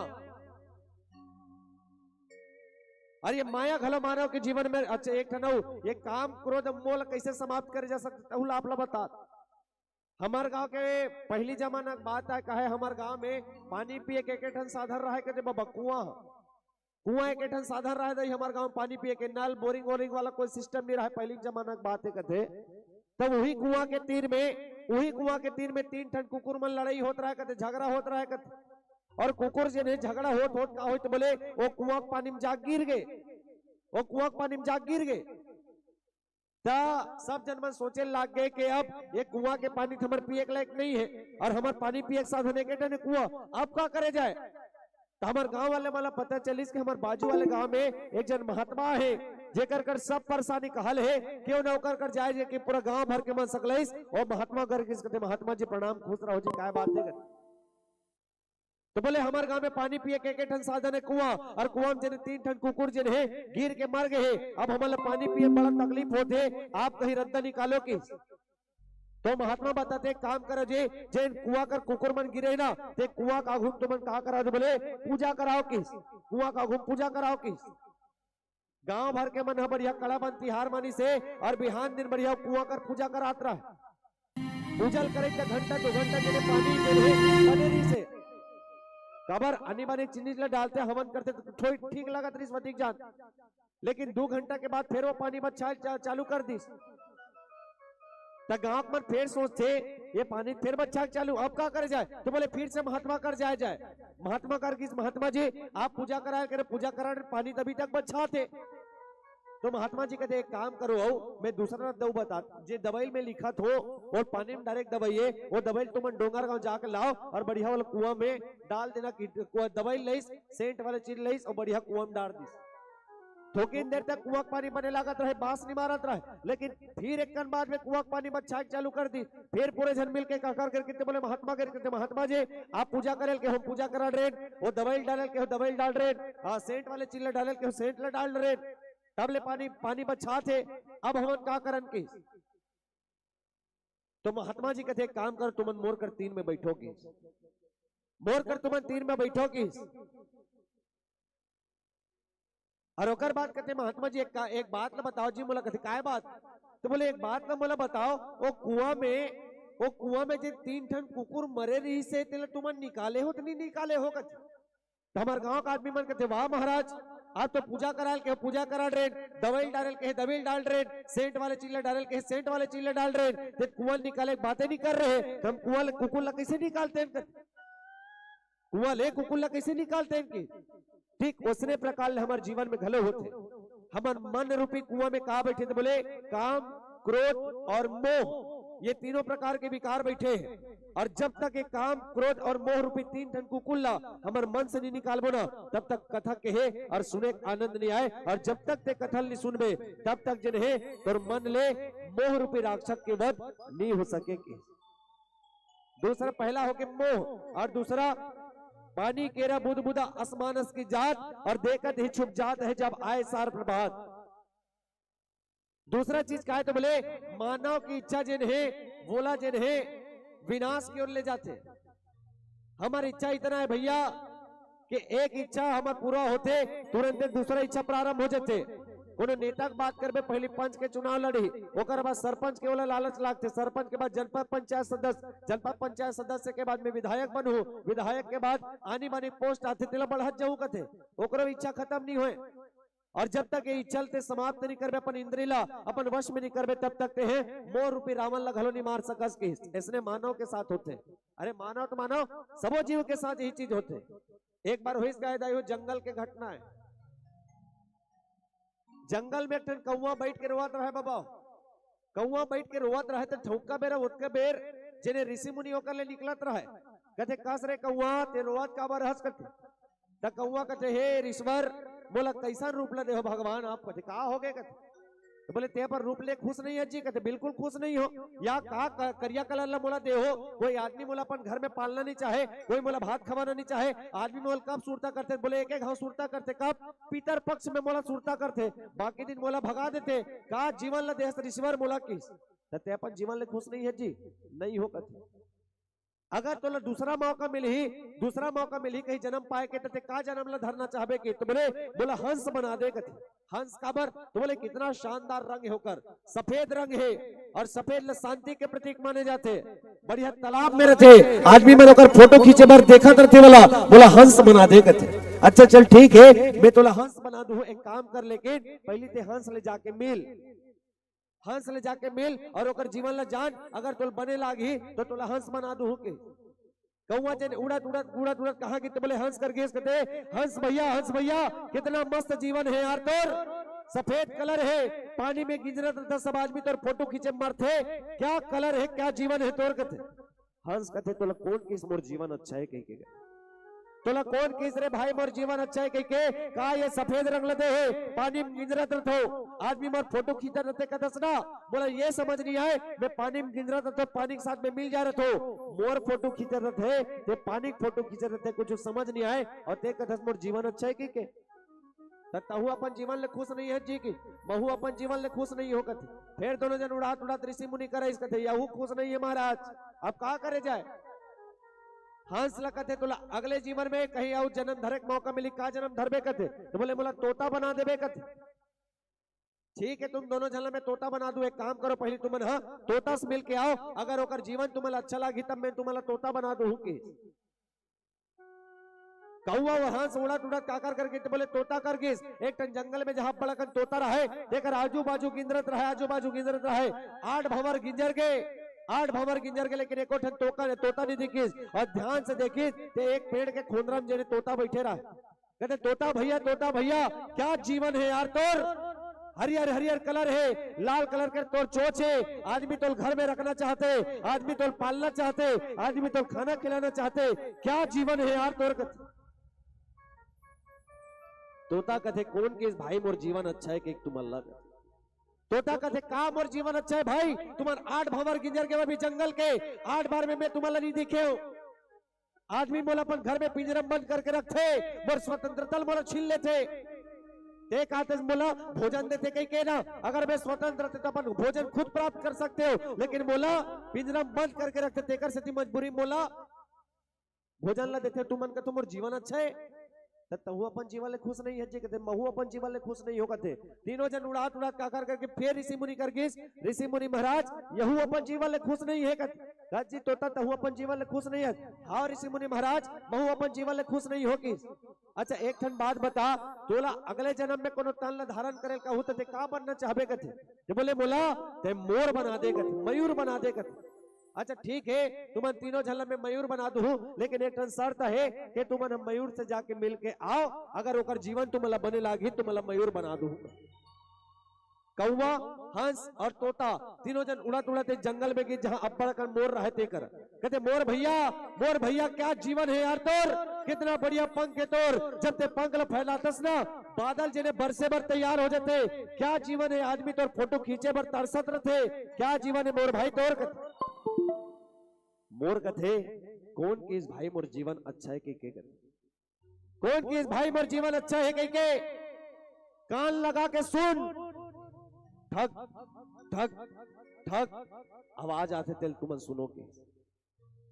अरे ये माया घलो मानव के जीवन में अच्छा एक ठन ये काम क्रोध मोल कैसे समाप्त करे जा सकता हूँ आप बता। हमार गांव के पहली जमाना बात है कहे हमार गांव में पानी पिए के एक ठन साधन रहा है बाबा कुआं एक ठन साधन रहा है हमारे गांव पानी पिए के नल बोरिंग वोरिंग वाला कोई सिस्टम नहीं रहा। पहली जमाना की बात है कहते तब वही कुआं के तीर में 3 ठन कुकुर मन लड़ाई होत रहा है कहते, झगड़ा होत रहा है कहते। और कुकुर जे ने झगड़ा होत का हो तो बोले वो कुआं के पानी में जाग गिर गए, वो कुआं के पानी में जाग गिर गए। सब जन मन सोचे लग गए कि अब ये कुआं के पानी हमारे पिए के लायक नहीं है और हमारे पानी पिए के साधन एक कुआं, अब क्या करे जाए। तो हमारे गांव वाले वाला पता चलिस कि हमारे बाजू वाले गांव में एक जन महात्मा है जेकर कर सब परेशानी का हल है, क्यों न होकर कर जाए कि पूरा गांव भर के मन सकलाइस और महात्मा कर किस कहते महात्मा जी प्रणाम खुश रहो जी क्या बात है। तो बोले हमारे गांव में पानी पिए के ठन साधन है कुआं और कुआं में जने 3 ठन कुकुर जन है गिर के मर गए हैं। अब हमारे पानी पिए बड़ा तकलीफ होते, आप कहीं रद्दा निकालो की। तो महात्मा बताते काम करो जे जे कुआं कर कुकुर मन गिरे ना ते कुआं का घूम तुमन कहा कराओ, बोले पूजा कराओ किस कुआं का घूम पूजा कराओ किस। गांव भर के मन बढ़िया कड़ा बन तिहार मानी से और बिहान दिन बढ़िया कुआं कर पूजा करात रहा, पूजल करे घंटा 2 घंटा जने पानी बनेरी से कबर आनी बानी चीनी डालते हवन करते तो ठीक लगा त्रिस्वतिक जान, लेकिन 2 घंटा के बाद फिर वो पानी बच्चा चालू कर दी। गांव में फिर सोचते ये पानी फिर बच्चा चालू, अब क्या करे जाए। तो बोले फिर से महात्मा कर जाए महात्मा कर किस महात्मा जी आप पूजा कराया करे, पूजा करा पानी तभी तक बच्चा थे। तो महात्मा जी कहते एक काम करो मैं दूसरा दो बता जे दवाई में लिखा हो और पानी में डायरेक्ट दवाई है वो दवाई तुम डोंगर गांव जाकर लाओ और बढ़िया वाला कुआं में डाल देना, दवाई लईस सेंट वाले चीज लईस और बढ़िया कुआं में डाल दी। थोड़ी देर तक कुआं पानी बने लागत रहे, बांस नहीं मारत रहे, लेकिन फिर एक कन बाद में कुआं पानी बच्चा चालू कर दी। फिर पूरे जन मिल के काकर करके बोले महात्मा करके महात्मा जी आप पूजा करे के हम पूजा करा रहे, वो दवाई डाल के दवाई डाल रहे, सेंट वाले चिल्ला डाल के सेंट ला डाल रहे, तब ले पानी बच्चा थे। अब हम क्या करन की। तो महात्मा जी कहते काम कर तुमन मोर कर 3 में बैठोगी, मोर कर तुमन 3 में बैठोगी। और ओकर बात कहते महात्मा जी एक बात ना बताओ जी, मोला कहते काय बात। तो बोले एक बात ना मोला बताओ वो कुआं में जो 3 ठन कुकुर मरे रही से तेल तुमन निकाले हो तो नहीं निकाले हो कहते। तो हमारे गांव का आदमी मन कहते वाह महाराज आप तो पूजा करा के पूजा करा रहे, दवाई डाल के दवाई डाल रहे, सेंट वाले चिल्ला डाल के सेंट वाले चिल्ला डाल रहे, तो कुआं निकाले बातें नहीं कर रहे। तो हम कुआं कुकुर ला कैसे निकालते हैं, कुआं ले कुकुर ला कैसे निकालते हैं। ठीक उसने प्रकार हमारे जीवन में घलो होते, हमारे मन रूपी कुआं में कहा बैठे थे बोले काम क्रोध और मोह ये तीनों प्रकार के विकार बैठे हैं। और जब तक एक काम क्रोध और मोह रूपी 3 ठन कुकुल्ला हमारे मन से नहीं निकालबो ना तब तक कथा कहे और सुने आनंद नहीं आए। और जब तक ते कथल नहीं सुनबे तब तक जन है तो मन ले मोह रूपी राक्षस के वध नहीं हो सकेगी। दूसरा पहला हो के मोह और दूसरा पानी केरा बुध बुधा आसमानस की जात और देखत ही छुप जात है जब आए सार प्रभात। दूसरा चीज क्या है तो बोले मानव की इच्छा जिन है बोला जिन है विनाश की ओर ले जाते। हमारी इच्छा इतना है भैया कि एक इच्छा हमारा पूरा होते तुरंत दूसरा इच्छा प्रारंभ हो जाते। कोनो नेता के बात करबे पहले पंच के चुनाव लड़ी, ओकर बाद सरपंच के वाला लालच लागते, सरपंच के बाद जनपद पंचायत सदस्य, जनपद पंचायत सदस्य के बाद में विधायक बनू, विधायक के बाद आनी बानी पोस्ट आते तिला बढ़त जाऊ कथे, ओकरो इच्छा खत्म नहीं होए। और जब तक ये चलते समाप्त नहीं करबे अपन इंद्रिला अपन वश में नहीं करबे तब तक ते हैं मोर रूपी रावण ला घलो नहीं मार सकस के। इसने मानव के साथ होते, अरे मानव तो मानव सबो जीव के साथ यही चीज होते। एक बार हुई गाय जंगल के घटना है, जंगल में एक कौवा बैठ के रोवत रहे बाबा, कौवा बैठ के रोवत रहे तो ठौका बेरा उतके बेर जेने ऋषि मुनि होकर ले निकलत रहे, कहते कस रे कौवा ते रोवत का बार हंस करते, त कौवा कहते हे ईश्वर बोला कैसा रूप ले देहो भगवान आप, कहते का हो गए, कहते तो बोले ते पर रूप ले खुश नहीं है जी, कहते बिल्कुल खुश नहीं हो, या का करिया कलर ला मोला देहो, कोई आदमी मोला अपन घर में पालना नहीं चाहे, कोई मोला भात खवाना नहीं चाहे, आदमी मोला कब सुरता करते, बोले एक एक हाँ सुरता करते, कब पितर पक्ष में मोला सुरता करते, बाकी दिन मोला भगा देते, का जीवन ला देह ईश्वर मोला किस, ते अपन जीवन ले खुश नहीं है जी, नहीं हो कहते। अगर तो दूसरा मौका मिली कहीं जन्म पाए के ते का जन्म ला धरना चाहबे की, तो बोला हंस बना दे कहते, हंस काबर, तो बोले कितना शानदार रंग होकर सफेद रंग है और सफेद शांति के प्रतीक माने जाते, बढ़िया तालाब में रहते, आदमी में होकर फोटो खींचे बार देखा रहते वाला, बोला हंस बना दे कहते। अच्छा चल ठीक है मैं तोला हंस बना दूं, एक काम कर लेकिन पहले ते हंस ले जाके मिल, हंस ले जाके मिल और ओकर जीवन ला जान, अगर तोल बने लागी तो तोला हंस बना दूं के। कौवा जने उड़त उड़त उड़त उड़त कहा कि तो बोले हंस करके कहते हंस भैया कितना मस्त जीवन है यार तोर, सफेद कलर है, पानी में गिजरत रहता, सब आदमी तोर फोटो खींचे मरते, क्या कलर है क्या जीवन है तोर कहते। हंस कहते तोला कौन किस मोर जीवन अच्छा है कह, तोला कौन किस रे भाई मोर जीवन अच्छा है कह का ये सफेद रंग लदे है, पानी में गिंजरत रहो, आदमी मोर फोटो खींचा रहते कहते ना, बोला ये समझ नहीं आए मैं पानी में गिंजरत रहो, पानी के साथ में मिल जा रहे हो, मोर फोटो खींचा रहते ते पानी के फोटो खींचा रहते, कुछ समझ नहीं आए और ते कहते मोर जीवन अच्छा है के, तहु अपन जीवन ले खुश नहीं है जी की, महू अपन जीवन ले खुश नहीं हो कथे। फिर दोनों जन उड़ात उड़ात ऋषि मुनि करे इस कथे, यहू खुश नहीं है महाराज, अब का करे जाए। हंस ला कहते तो अगले जीवन में कहीं और जन्म धरे मौका मिली, का जन्म धरबे कहते, तो बोले बोला तोता बना देबे कहते। ठीक है तुम दोनों जन में तोता बना दूं, एक काम करो पहले तुम हाँ तोता से मिल के आओ, अगर ओकर जीवन तुम्हें अच्छा लगी तब मैं तुम्हें तोता बना दूं की। कौवा और हंस उड़त उड़त काकर करके तो बोले तोता कर गिस, एक टन जंगल में जहां बड़ा कन तोता रहे, देकर आजू बाजू गिंजरत रहे, 8 भंवर गिंजर के लेकिन एको ठन तोता नहीं दिखिस, और ध्यान से देखिस तो एक पेड़ के खोंदरा में जेने तोता बैठे रहा, कहते तोता भैया क्या जीवन है यार तोर, हरियर कलर है, लाल कलर के तोर चोच है, आदमी तो घर में रखना चाहते, आदमी तो पालना चाहते, आदमी तो खाना खिलाना चाहते, क्या जीवन है यार तोर। तोता कथे कौन के भाई मोर जीवन अच्छा है कि तुम अल्लाह, तोता कथे का मोर जीवन अच्छा है भाई, तुम्हार 8 भंवर गिंजर के भी जंगल के 8 बार में मैं तुम्हारा नहीं दिखे हो, आदमी मोला अपन घर में पिंजरा बंद करके रखते, मोर स्वतंत्रता मोला छीन लेते, एक आते बोला भोजन देते कहीं के ना, अगर मैं स्वतंत्र थे तो अपन भोजन खुद प्राप्त कर सकते हो, लेकिन बोला पिंजरा बंद करके रखते, तेकर से मजबूरी मोला भोजन ला देते, तुम मन का तुम जीवन अच्छा है, तहु अपन जीवन ले खुश नहीं है जी कहते, महू अपन जीवन ले खुश नहीं हो कहते। तीनों जन उड़ात उड़ात काकर करके फिर ऋषि मुनि कर गिस, ऋषि मुनि महाराज यहू अपन जीवन ले खुश नहीं है कहते, जी तोता तहु अपन जीवन ले खुश नहीं है, हाँ ऋषि मुनि महाराज महू अपन जीवन ले खुश नहीं हो किस। अच्छा एक ठन बात बता, तोला अगले जन्म में कोनो तन ला धारण करे कहू तो का बनना चाहबे कहते, तो बोले बोला ते मोर बना दे कहते, मयूर बना दे कहते। अच्छा ठीक है तुम तीनों झल्ला में मयूर बना दूं, लेकिन एक शर्त है कि तुम मयूर से जाके मिल के आओ, अगर ओकर जीवन तुम्हारा बने लागी तुम्हारा मयूर बना दूं। कौवा हंस और तोता तीनों जन उड़त उड़त जंगल में गए जहां अब्बड़ कर मोर रहते कर, कहते मोर भैया क्या जीवन है यार तोर, कितना बढ़िया पंख है तोर, जब ते पंख ला फैलातस ना बादल जिन्हें बरसे बर तैयार हो जाते, क्या जीवन है, आदमी तोर फोटो खींचे बर तरसत रहते, क्या जीवन है मोर भाई तोर। मोर कथे कौन किस भाई मोर जीवन अच्छा है के कौन किस भाई मोर जीवन अच्छा है के, कान लगा के सुन, ठग ठग ठग आवाज आते थे तुम सुनो के,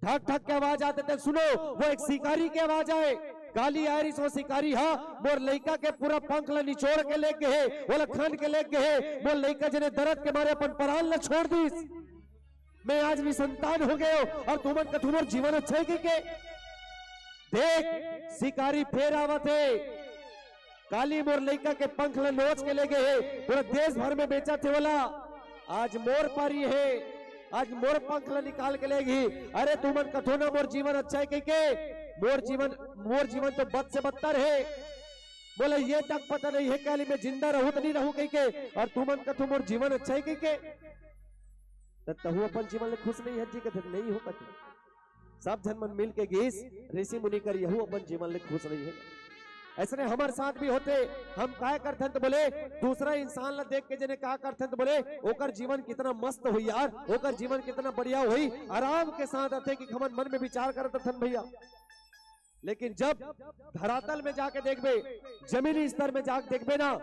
ठग ठग के आवाज आते थे सुनो, वो एक शिकारी की आवाज आए, काली आयरी सो शिकारी हा मोर लइका के पूरा पंख ला निचोड़ के ले गए बोला खंड के ले गए मोर लइका जने दर्द के मारे अपन प्राण ला छोड़ दीस मैं आज भी संतान हो गए और तुमन का तुम्हार जीवन अच्छा है के देख शिकारी फेर आवत है काली मोर लइका के पंख ला नोच के ले गए पूरा देश भर में बेचा थे बोला आज मोर पारी है आज मोर पंख ला निकाल के लेगी अरे तुमन कथो ना मोर जीवन अच्छा है के मोर जीवन तो बद से बदतर है बोले ये तक पता नहीं है काली मैं जिंदा रहूं तो नहीं रहूं के और तुमन कथो मोर जीवन अच्छा है के तहु अपन जीवन ले खुश नहीं है जी कथे नहीं हो कथे सब जन मन मिल के गीस ऋषि मुनि कर यहू अपन जीवन ले खुश नहीं है ऐसे हमारे साथ भी होते हम काय करते तो बोले दूसरा इंसान ला देख के जने का करते तो बोले ओकर जीवन कितना मस्त हुई यार ओकर जीवन कितना बढ़िया हुई आराम के साथ आते कि हमन मन में विचार करते थन भैया लेकिन जब धरातल में जाके देखबे जमीनी स्तर में जाके देखबे ना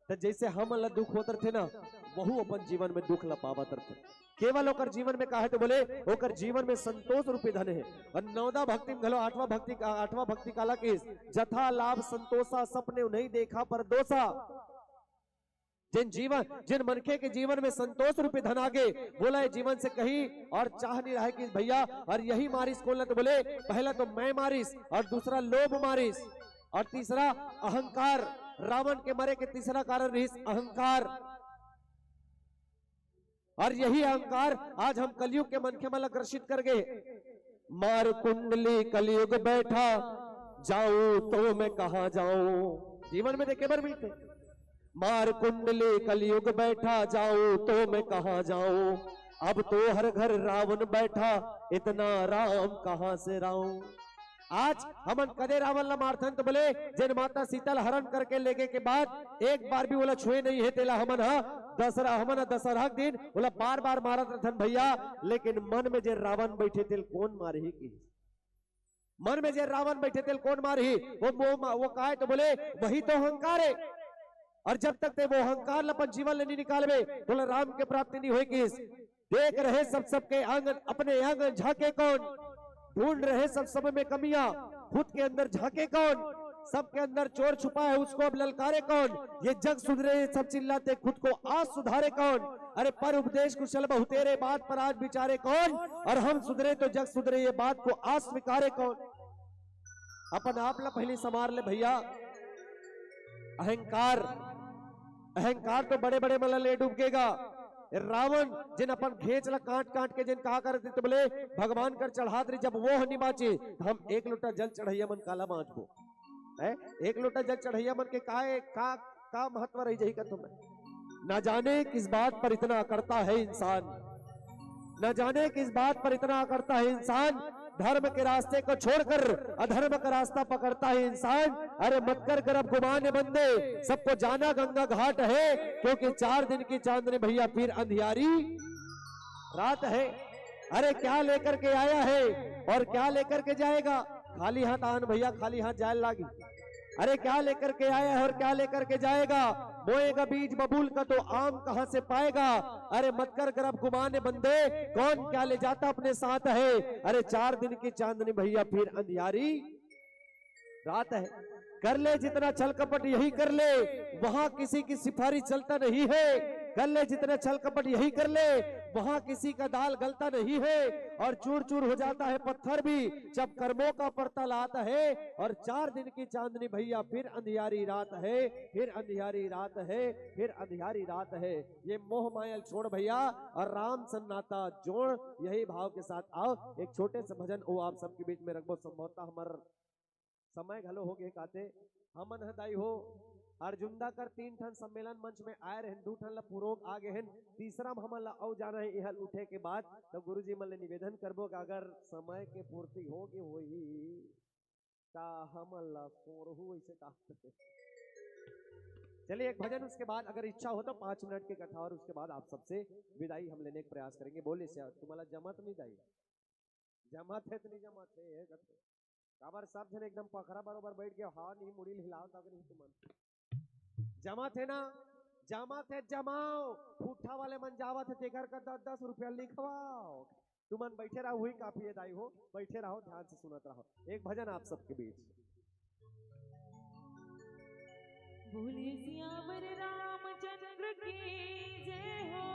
तो जैसे हम ला दुख होते थे ना वहू अपन जीवन में दुख ला पावत थे केवल ओकर जीवन में कहा है तो बोले ओकर जीवन में संतोष रूपी धन है और नौदा भक्ति में घलो आठवां भक्ति काला के जथा लाभ संतोषा सपने नहीं देखा पर दोषा जिन मनखे के जीवन में संतोष रूपी धन आगे बोला है जीवन से कहीं और चाह नहीं रहा है कि भैया और यही मारिस कौन तो बोले पहला तो मैं मारिस और दूसरा लोभ मारिस और तीसरा अहंकार रावण के मरे के तीसरा कारण रही अहंकार और यही अहंकार आज हम कलयुग के मनखे में ग्रसित कर गए मार कुंडली कलयुग बैठा जाऊं तो मैं कहा जाऊं जीवन में देखे बार मिलते मार कुंडली कलयुग बैठा जाऊं तो मैं कहा जाऊं अब तो हर घर रावण बैठा इतना राम कहां से राऊं आज हमन कदे रावण ला मारथन तो बोले जिन माता सीता ला हरण करके लेगे के बाद एक बार भी बोला छुए नहीं है तेला हमन दशहरा दिन बोला बार बार मारत रहथन भैया लेकिन मन में जे रावण बैठे तेल कौन मारही की मन में जे रावण बैठे तेल कौन मारही वो कहे तो बोले वही तो अहंकार है और जब तक ते वो अहंकार अपन जीवन ले नहीं निकालबे बोला राम के प्राप्ति नहीं होगी देख रहे सबके आंगन अपने आंगन झाके कौन ढूंढ रहे सब समय में कमियां खुद के अंदर झाके कौन सबके अंदर चोर छुपा है उसको अब ललकारे कौन ये जग सुधरे सब चिल्लाते खुद को आज सुधारे कौन अरे पर उपदेश कुशल बहुतेरे बात पर आज विचारे कौन और हम सुधरे तो जग सुधरे ये बात को आज स्वीकारे कौन अपन आप ला पहले संवार ले भैया अहंकार तो बड़े बड़े मला ले डूबेगा रावण जिन अपन घेच ला काट के जिन कहा करते तो बोले भगवान कर चढ़ात रही जब वो नहीं बाचे हम एक लोटा जल चढ़ैया मन काला बाँचबो है एक लोटा जल चढ़ैया मन के का महत्व रही जाएगा तुम्हें न जाने किस बात पर इतना करता है इंसान न जाने किस बात पर इतना करता है इंसान धर्म के रास्ते को छोड़कर अधर्म का रास्ता पकड़ता है इंसान अरे मत कर गर्भ गुमाने बंदे सबको जाना गंगा घाट है क्योंकि 4 दिन की चांदनी भैया फिर अंधियारी रात है अरे क्या लेकर के आया है और क्या लेकर के जाएगा खाली हाथ आन भैया खाली हाथ जाए लागी अरे क्या लेकर के आया है और क्या लेकर के जाएगा बोएगा बीज बबूल का तो आम कहां से पाएगा अरे मत कर गर्भ गुमाने बंदे कौन क्या ले जाता अपने साथ है अरे 4 दिन की चांदनी भैया फिर अंधियारी रात है कर ले जितना छल कपट यही कर ले वहां किसी की सिफारिश चलता नहीं है कर ले जितना छल कपट यही कर ले वहां किसी का दाल गलता नहीं है और चूर चूर हो जाता है पत्थर भी जब कर्मों का परता लाता है और 4 दिन की चांदनी भैया फिर अंधियारी रात है फिर अंधियारी रात है फिर अंधियारी रात है ये मोह मायल छोड़ भैया और राम सन्नाता जोड़ यही भाव के साथ आओ एक छोटे से भजन वो आप सबके बीच में रखबो संभवतः हमार समय घलो हो गए काते हमन हदाई हो अर्जुनदा कर 3 ठन सम्मेलन मंच में आए रहन 2 ठन ला पुरोग आगे हन तीसरा हमन ला औ जाना है इहल उठे के बाद तो गुरुजी मन ले निवेदन करबो कि अगर समय के पूर्ति होगी होई ता हमन ला सोरहु ऐसे का चलिए एक भजन उसके बाद अगर इच्छा हो तो 5 मिनट की कथा और उसके बाद आप सबसे विदाई हम लेने का प्रयास करेंगे बोले से तुम्हारा जमत नहीं दाई जमत है तो नहीं जमत है काबर सब जन एकदम पखरा बरोबर बैठ गया हाँ नहीं मुड़ी हिलाओ तक नहीं तुम जमा थे ना जमा थे जमाओ फूठा वाले मन जावत है तेकर का 10-10 रुपया लिखवाओ तुमन बैठे रहो हुई काफी दाई हो बैठे रहो ध्यान से सुनत रहो एक भजन आप सबके बीच बोले सियावर रामचंद्र की जय हो।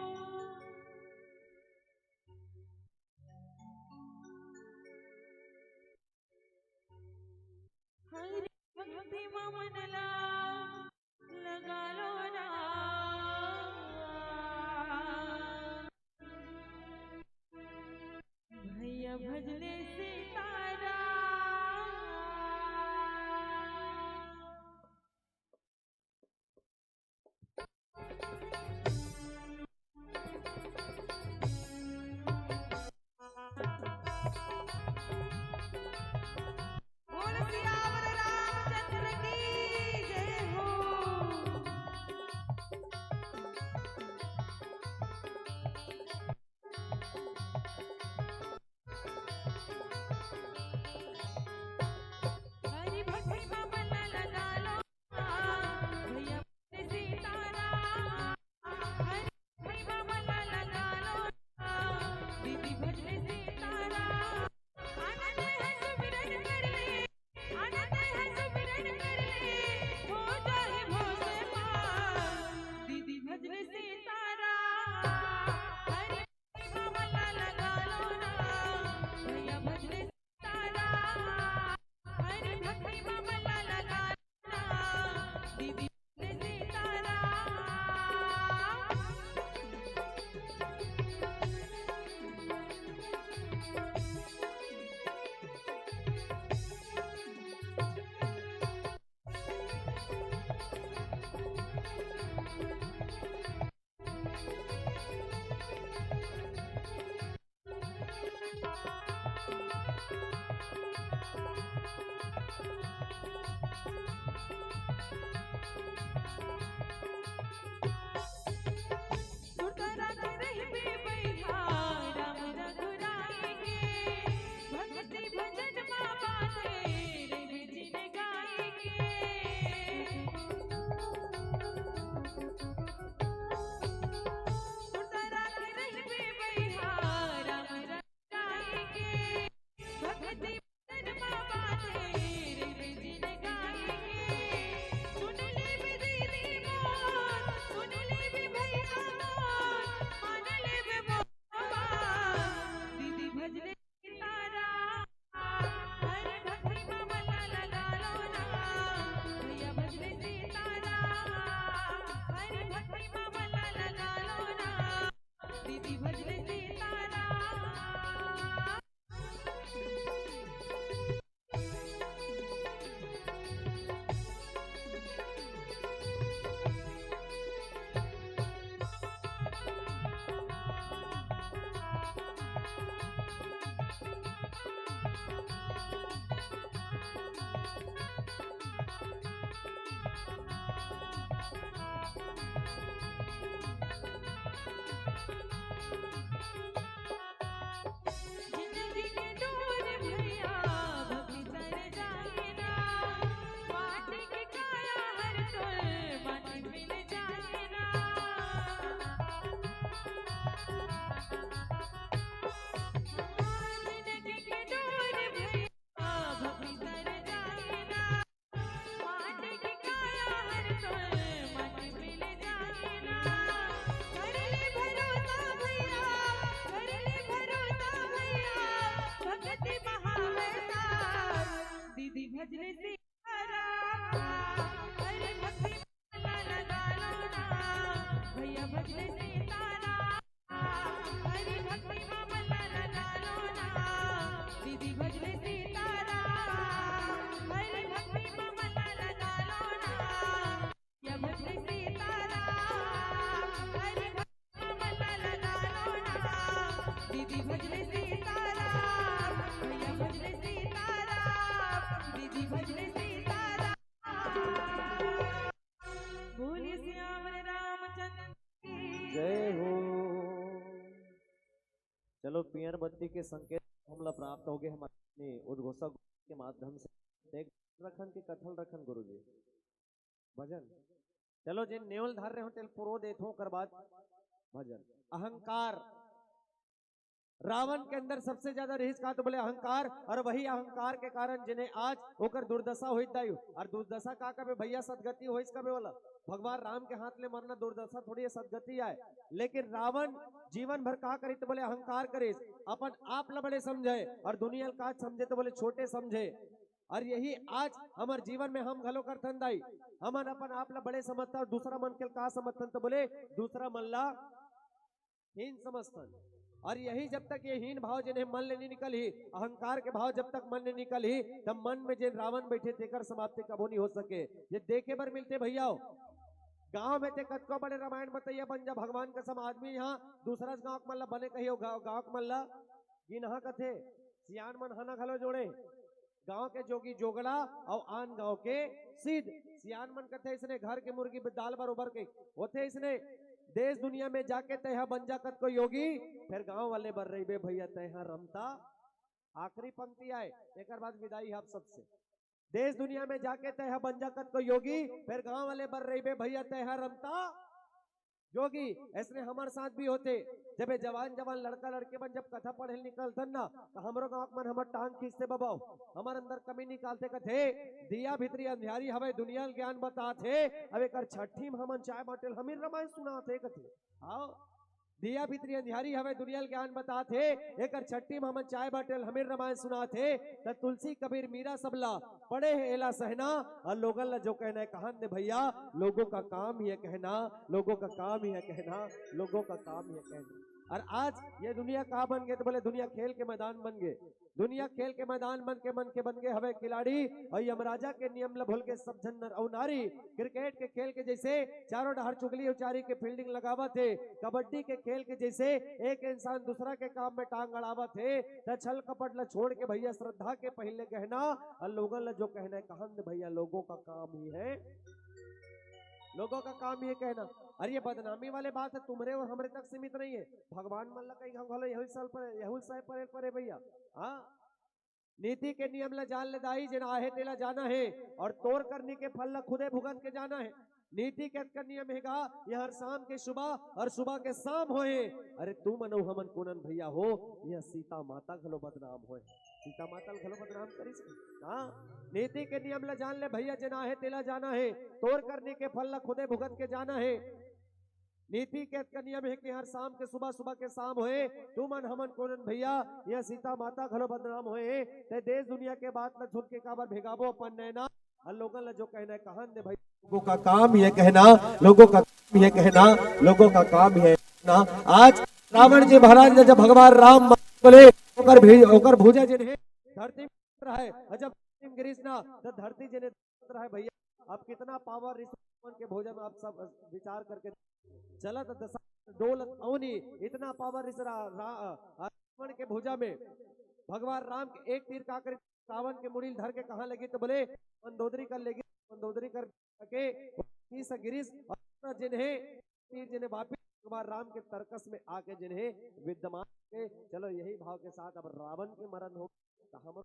हरि भक्ति मन लगा लो ना, भैया भजले सितारा। बोल सियावर रामचंद्र की जय हो। हरि भक्ति में मन लगा लो ना, भैया भजले सितारा। हरि भक्ति में मन लगा लो ना, दीदी भजले सितारा। आनंद है सुमिरन कर ले, आनंद है सुमिरन कर ले, हो जाए भव से पार, दीदी भजले सितारा। हरि भक्ति में मन लगा लो ना, भैया भजले सितारा। हरि भक्ति में मन लगा लो ना, दीदी भजले सितारा। सुरतरा के रहिबे बैठा राम रघुराई के, भक्ति भजन बाबा तेरे जिन गाई के। सुरतरा के रहिबे बैठा राम रघुराई के, भक्ति भजन बाबा तेरे जिन गाई के। सुन ले बे दीदी मोर, सुन ले बे भैया मोर, मान ले बे बाबा, दीदी भजले सितारा। हरि भक्ति में मन लगा लो ना, भैया भजले सितारा। हरि भक्ति में मन लगा लो ना, दीदी भजले सितारा। जिंदगी के डोर भैया भक्ति तर जाए ना, माटी की काया हर तोल माटी मिल जाए ना। जिंदगी के डोर भैया भक्ति तर जाए ना, माटी की काया हर तोल माटी मिल जाए ना। कर ले भरोसा भैया, कर ले भरोसा भैया, भक्ति महावतार, दीदी भजले सितारा। हरि भक्ति में मन लगा लो ना, भैया भजले सितारा। हरि भक्ति में मन लगा लो ना, दीदी भजले सितारा। हरि भक्ति में मन लगा लो ना, भैया भजले सितारा। हरि भक्ति में मन लगा लो ना, दीदी भजले सितारा। भैया भजले सितारा, दीदी भजले सितारा। बोलिए सियावर रामचंद्र की जय हो। चलो पियर बत्ती के संकेत हमला प्राप्त हो गए हमारे उद्घोषक के माध्यम से। देख रखन के कथल रखन गुरु जी भजन। चलो जिन नेवल धार रहे हो तेल पुरो देथो कर बाद भजन। अहंकार रावण के अंदर सबसे ज्यादा रहीस का तो बोले अहंकार, और वही अहंकार के कारण जिन्हें आज ओकर दुर्दशा होइत दायु। और दुर्दशा का कबे भैया सदगति होइस कबे वाला भगवान राम के हाथ ले मरना दुर्दशा थोड़ी है, सदगति आए। लेकिन रावण जीवन भर का करी तो बोले अहंकार करे, अपन आप ला बड़े समझे और दुनिया का समझे तो बोले छोटे समझे। और यही आज हमारे जीवन में हम घलो करथन दाई, हमन अपन आप ला बड़े समझता और दूसरा मन के का समझथन तो बोले दूसरा मन ला हीन समझथन। और यही जब तक ये हीन भाव जिन्हें मन ले नहीं निकल ही, अहंकार के भाव जब तक मन ले निकल ही, तब मन में जिन रावण बैठे तेकर समाप्ति कबो नहीं हो सके। ये देखे बर मिलते भैया गांव में ते कतको बड़े रामायण बताइए बन जा भगवान का सम आदमी यहाँ दूसरा गांव के मल्ला बने कहियो गांव के मल्ला गिनहा कथे सियान मन हना घलो जोड़े गांव के जोगी जोगड़ा और आन गांव के सिद्ध सियान मन कथे इसने घर के मुर्गी दाल बरोबर के होते इसने देश दुनिया में जाके तय बन जा कत को योगी, फिर गांव वाले बर रही बे भैया तय रमता। आखिरी पंक्ति आए एक बाद विदाई आप सबसे। देश दुनिया में जाके तय बन जा कत को योगी, फिर गांव वाले बर रही बे भैया तय रमता योगी। ऐसे हमारे साथ भी होते जब ये जवान जवान लड़का लड़के बन जब कथा पढ़े निकलते ना तो हमारो गांव मन हमार टांग खींचते बबाओ हमारे अंदर कमी निकालते कथे दिया भितरी अंधियारी हवे दुनिया ज्ञान बताते। अब एक छठी में हमन चाय बाटल हमीर रामायण सुनाते कथे आओ दिया भितरी अंधियारी हवे दुनिया ज्ञान बताते एक छठी में हमन चाय बाटल हमीर रामायण सुनाते। त तुलसी कबीर मीरा सबला पढ़े है एला सहना और लोगन ला जो कहना है कहान दे भैया लोगों का काम ही है कहना, लोगों का काम ही है कहना, लोगों का काम ही है कहना। और आज ये दुनिया कहाँ बन गए तो बोले दुनिया खेल के मैदान बन गए, दुनिया खेल के मैदान बन के बन गए हवे खिलाड़ी। और यमराजा के नियम ला भूल के सब जन नर और नारी क्रिकेट के खेल के जैसे चारों डहर चुगली उचारी के फील्डिंग लगावा थे, कबड्डी के खेल के जैसे एक इंसान दूसरा के काम में टांग अड़ावा थे, त छल कपट ला छोड़ के भैया श्रद्धा के पहले कहना और लोगों ला जो कहना है कहां भैया लोगों का काम ही है, लोगों का काम ये कहना। अरे ये बदनामी वाले बात है तुम्हारे और हमारे तक सीमित नहीं है, भगवान मन ला कहीं हम यही साल पर यही साल पर भैया। हाँ नीति के नियम ला जान ले दाई जिन आहे तेला जाना है और तोड़ करने के फल ला खुदे भुगत के जाना है। नीति के नियम हैगा यह हर शाम के सुबह और सुबह के शाम होए। अरे तू मनो हमन कोनन भैया हो यह सीता माता घलो बदनाम होए, सीता माता घलो बदनाम करिस। हाँ नीति के नियम ला जान ले भैया जना है तेला जाना है, तोड़ करने के फल ला खुदे भुगत के जाना है। नीति के नियम है कि हर शाम के सुबह के शाम होए, तू मन हमन कोनन भैया यह सीता माता घलो बदनाम होए। ते देश दुनिया के बात ला झुक के काबर भेगाबो अपन नैना और लोगों ला जो कहना है कहां दे भाई लोगों का काम ये कहना, लोगों का काम ये कहना, लोगों का काम ये कहना। आज रावण जी महाराज ने जब भगवान राम बोले ओकर भुजा जिन्हें धरती में रहा है जब गिरीश ना तो धरती जिन्हें रहा है भैया अब कितना पावर ऋषि के भोजन में आप सब विचार करके चलत दशा डोलत अवनी इतना पावर इस रावण के भुजा में भगवान राम के एक तीर का कर रावण के मुड़ील धर के कहाँ लगी तो बोले मंदोदरी कर लेगी, मंदोदरी कर के गिरीश और जिन्हें वापिस भगवान राम के तर्कस में आके जिन्हें विद्यमान के चलो यही भाव के साथ अब रावण के मरण हो हम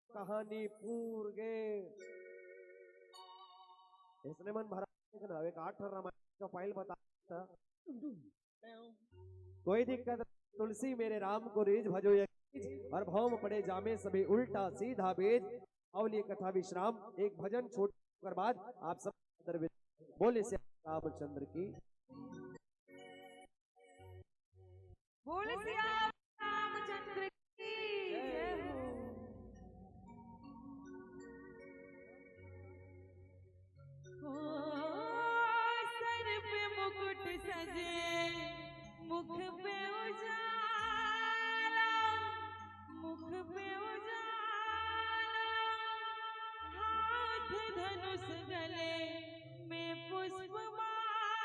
कहानी पूर गए। इसने मन भरा एक 8 रामायण का फाइल बता कोई दिक्कत तुलसी मेरे राम को रीझ भजो और भौम पड़े जामे सभी उल्टा सीधा बेज। अवली कथा विश्राम एक भजन छोड़ कर बाद आप सब बोले से रामचंद्र की बोल सिया रामचंद्र की जय हो। सर पे मुकुट सजे मुख पे उजाला, मुख पे उजाला, हाथ धनुष गले में पुष्पमाला,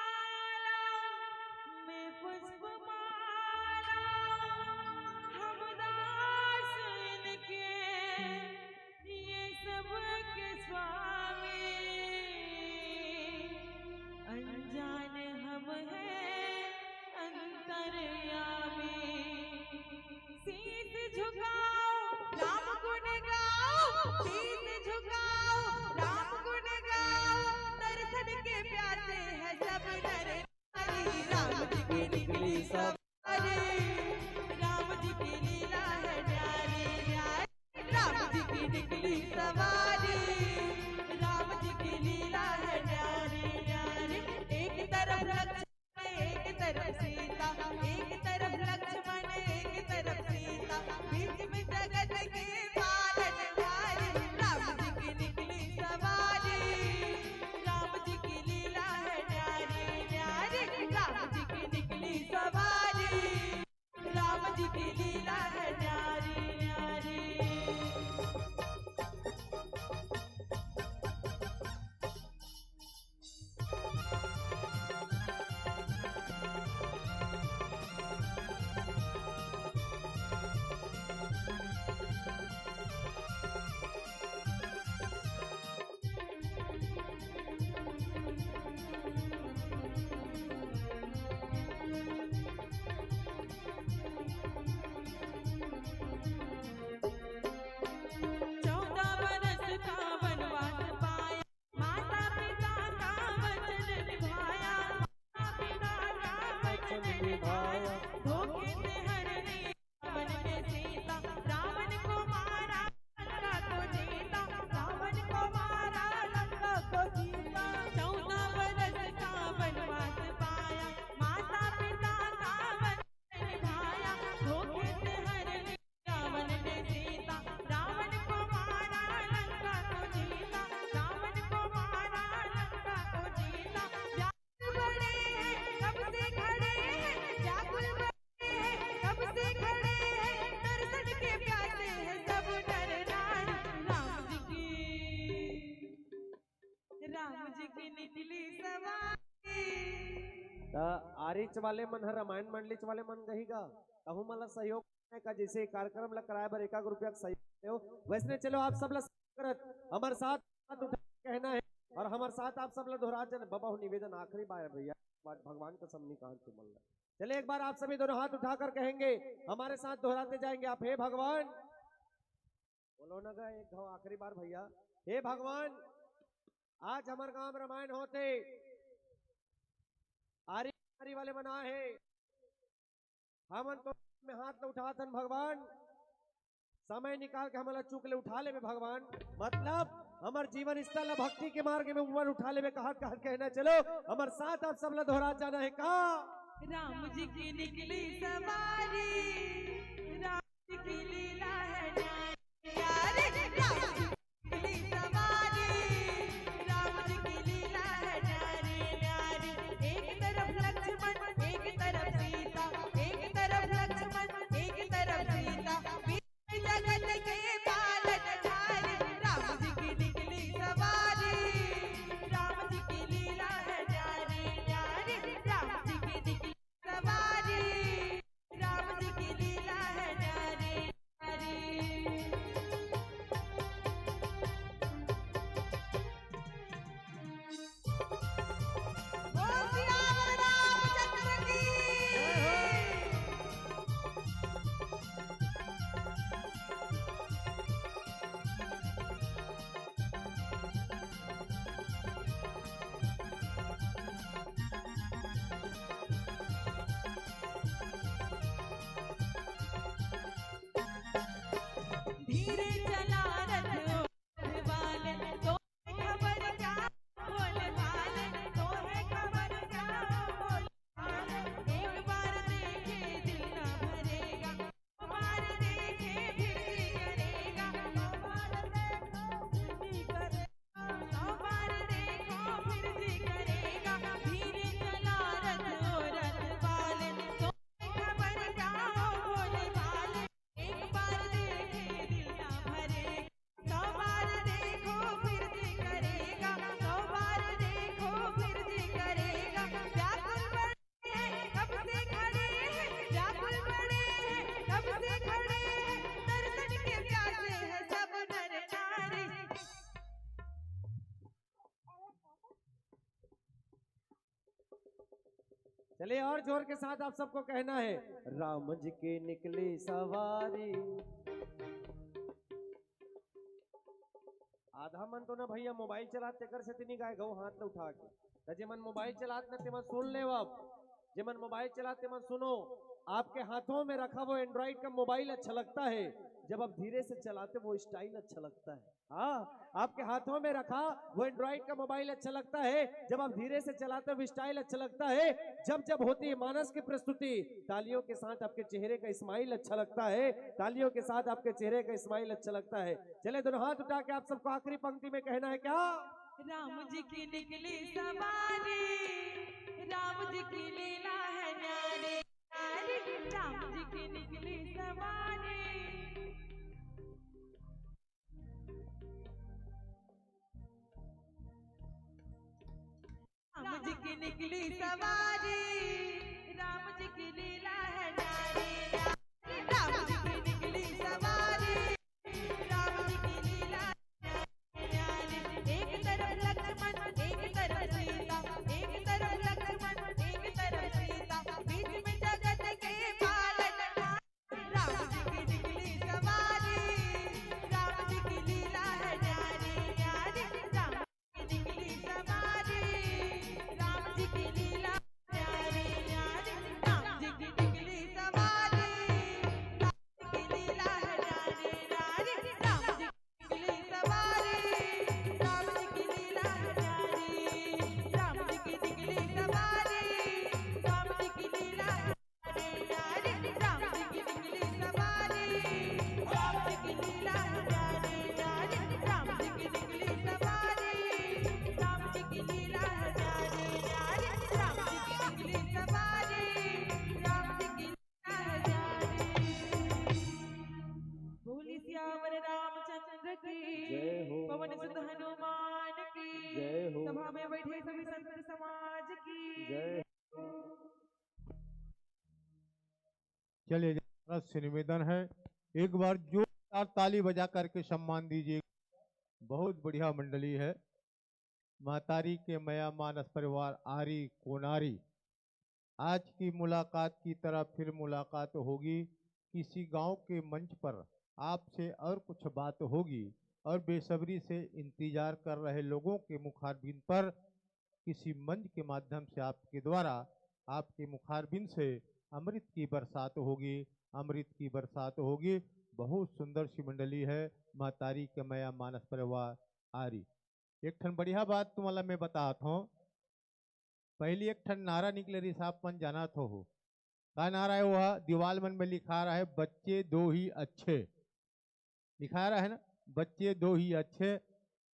में पुष्पमाला, हम दास इनके ये सब के स्वामी, अनजान हम हैं अंतर्यामी। शीश झुकाओ राम गुण गाओ, शीश झुकाओ राम गुण गाओ, दर्शन के आरिच वाले मन हर रामायण मंडलीच वाले मन गही का कहूँ मला सहयोग करने का जैसे कार्यक्रम ला कराए बर 1 रुपया सहयोग हो वैसे चलो आप सब ला करत हमारे साथ हाथ उठा के कहना है और हमारे साथ आप सब ला दोहरा जन बाबा हो निवेदन आखिरी बार है भैया भगवान का सबनी कहा तुम चले एक बार आप सभी दोनों हाथ उठाकर कहेंगे हमारे साथ दोहराते जाएंगे आप हे भगवान बोलो ना गा एक घाव आखिरी बार भैया हे भगवान आज हमारे गांव में रामायण होते आरी वाले बना है हमन तो में हाथ न उठा थन भगवान समय निकाल के हमारा चूक ले उठा ले भगवान मतलब हमार जीवन स्थल भक्ति के मार्ग में उमर उठा ले कहा कहना चलो हमारे साथ आप सब ला दोहरा जाना है का राम जी की निकली सवारी राम जी की लीला है न्यारी राम जी की निकली सवारी राम जी की लीला है न्यारी न्यारी एक तरफ लक्ष्मण एक तरफ सीता एक तरफ लक्ष्मण एक तरफ सीता बीच जगत के पालनहारी राम जी की निकली सवारी राम जी की लीला है न्यारी न्यारी राम जी की निकली सवारी राम जी की लीला है न्यारी न्यारी बोल सियावर रामचंद्र की धीरे चला रथ वाले तो खबर क्या बोले वाले तो है खबर क्या बोले वाले एक बार देखे दिल ना भरेगा दो बार देखे फिर भी करेगा दो बार देखो फिर भी करेगा दो बार देखो फिर भी करेगा धीरे चला रथ वाले तो खबर क्या बोले वाले एक बार देखे दिल ना भरेगा दो बार देखो फिर भी करेगा दो बार देखो फिर भी करेगा व्याकुल बड़े हैं कब से खड़े हैं व्याकुल बड़े हैं कब से खड़े हैं दर्शन के प्यासे हैं सब नर नारी चलिए और जोर के साथ आप सबको कहना है राम जी की निकली सवारी आधा मन तो ना भैया मोबाइल चलाते कर से तिनी गाय गौ हाथ न उठा के त जे मन मोबाइल चलात न ते मन सुन ले अब जे मन मोबाइल चलाते मन सुनो आपके हाथों में रखा वो एंड्रॉइड का मोबाइल अच्छा लगता है जब आप धीरे से चलाते वो स्टाइल अच्छा लगता है हाँ आपके हाथों में रखा वो एंड्रॉइड का मोबाइल अच्छा लगता है जब आप धीरे से चलाते वो स्टाइल अच्छा लगता है जब जब होती है मानस की प्रस्तुति तालियों के साथ आपके चेहरे का स्माइल अच्छा लगता है तालियों के साथ आपके चेहरे का स्माइल अच्छा लगता है चले दोनों हाथ उठा के आप सबको आखिरी पंक्ति में कहना है क्या राम जी की निकली सवारी राम जी की लीला है न्यारी न्यारी राम जी की निकली सवारी राम जी की निकली सवारी राम जी की लीला है न्यारी न्यारी राम जी की निकली सवारी राम जी की लीला है न्यारी एक तरफ लक्ष्मण एक तरफ सीता एक तरफ लक्ष्मण एक तरफ सीता बीच में जगत के पालनहार राम जी की निकली सवारी राम जी की लीला है न्यारी न्यारी राम जी की निकली सवारी राम जी की लीला न्यारी न्यारी राम जी की निकली चलिए तरफ से निवेदन है, एक बार जोरदार ताली बजा करके सम्मान दीजिए। बहुत बढ़िया मंडली है। महतारी के मया मानस परिवार आरी कोनारी। आज की मुलाकात की तरह फिर मुलाकात होगी किसी गांव के मंच पर, आपसे और कुछ बात होगी और बेसब्री से इंतजार कर रहे लोगों के मुखारबिन पर किसी मंच के माध्यम से आपके द्वारा आपके मुखारबिन से अमृत की बरसात होगी, अमृत की बरसात होगी। बहुत सुंदर सी मंडली है महतारी के मया मानस परिवार आरी। एक ठन बढ़िया बात तुम्हारा मैं बताता हूँ। पहली एक ठन नारा निकले रही साहब मन जाना तो हो का नारा है, वह दीवाल मन में लिखा रहा है बच्चे दो ही अच्छे, लिखा रहा है ना बच्चे दो ही अच्छे।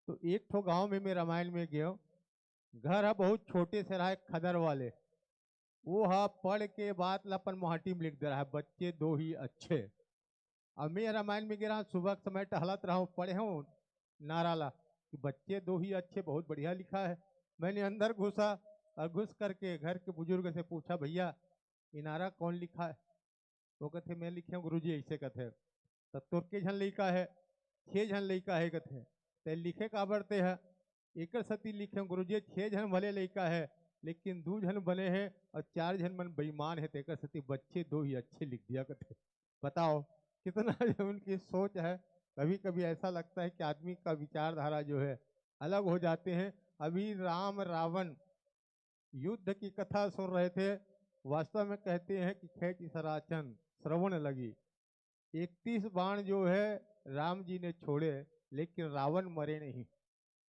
तो एक ठो गांव में मैं रामायण में गया, घर है बहुत छोटे से रहा है खदर वाले, वो हा पढ़ के बात अपन मोहाटी में लिख दे रहा है बच्चे दो ही अच्छे। अब मैं रामायण में गिरा सुबह के समय टहलत रहा हूँ, पढ़े हूँ नारा ला कि बच्चे दो ही अच्छे, बहुत बढ़िया लिखा है। मैंने अंदर घुसा और घुस करके घर के बुजुर्ग से पूछा भैया ये नारा कौन लिखा है? वो कहते मैं लिखे हूँ गुरु जी ऐसे कहते। तब तो के झन लड़का है, 6 झन लड़का है कहते ते लिखे का बढ़ते है एक सती लिखे गुरु जी 6 झन भले लड़का है लेकिन 2 झन बने हैं और 4 झन मन बेईमान है, तेकर सती बच्चे दो ही अच्छे लिख दिया कहते। बताओ कितना जो उनकी सोच है। कभी कभी ऐसा लगता है कि आदमी का विचारधारा जो है अलग हो जाते हैं। अभी राम रावण युद्ध की कथा सुन रहे थे, वास्तव में कहते हैं कि खेच सराचन श्रवण लगी। 31 बाण जो है राम जी ने छोड़े लेकिन रावण मरे नहीं।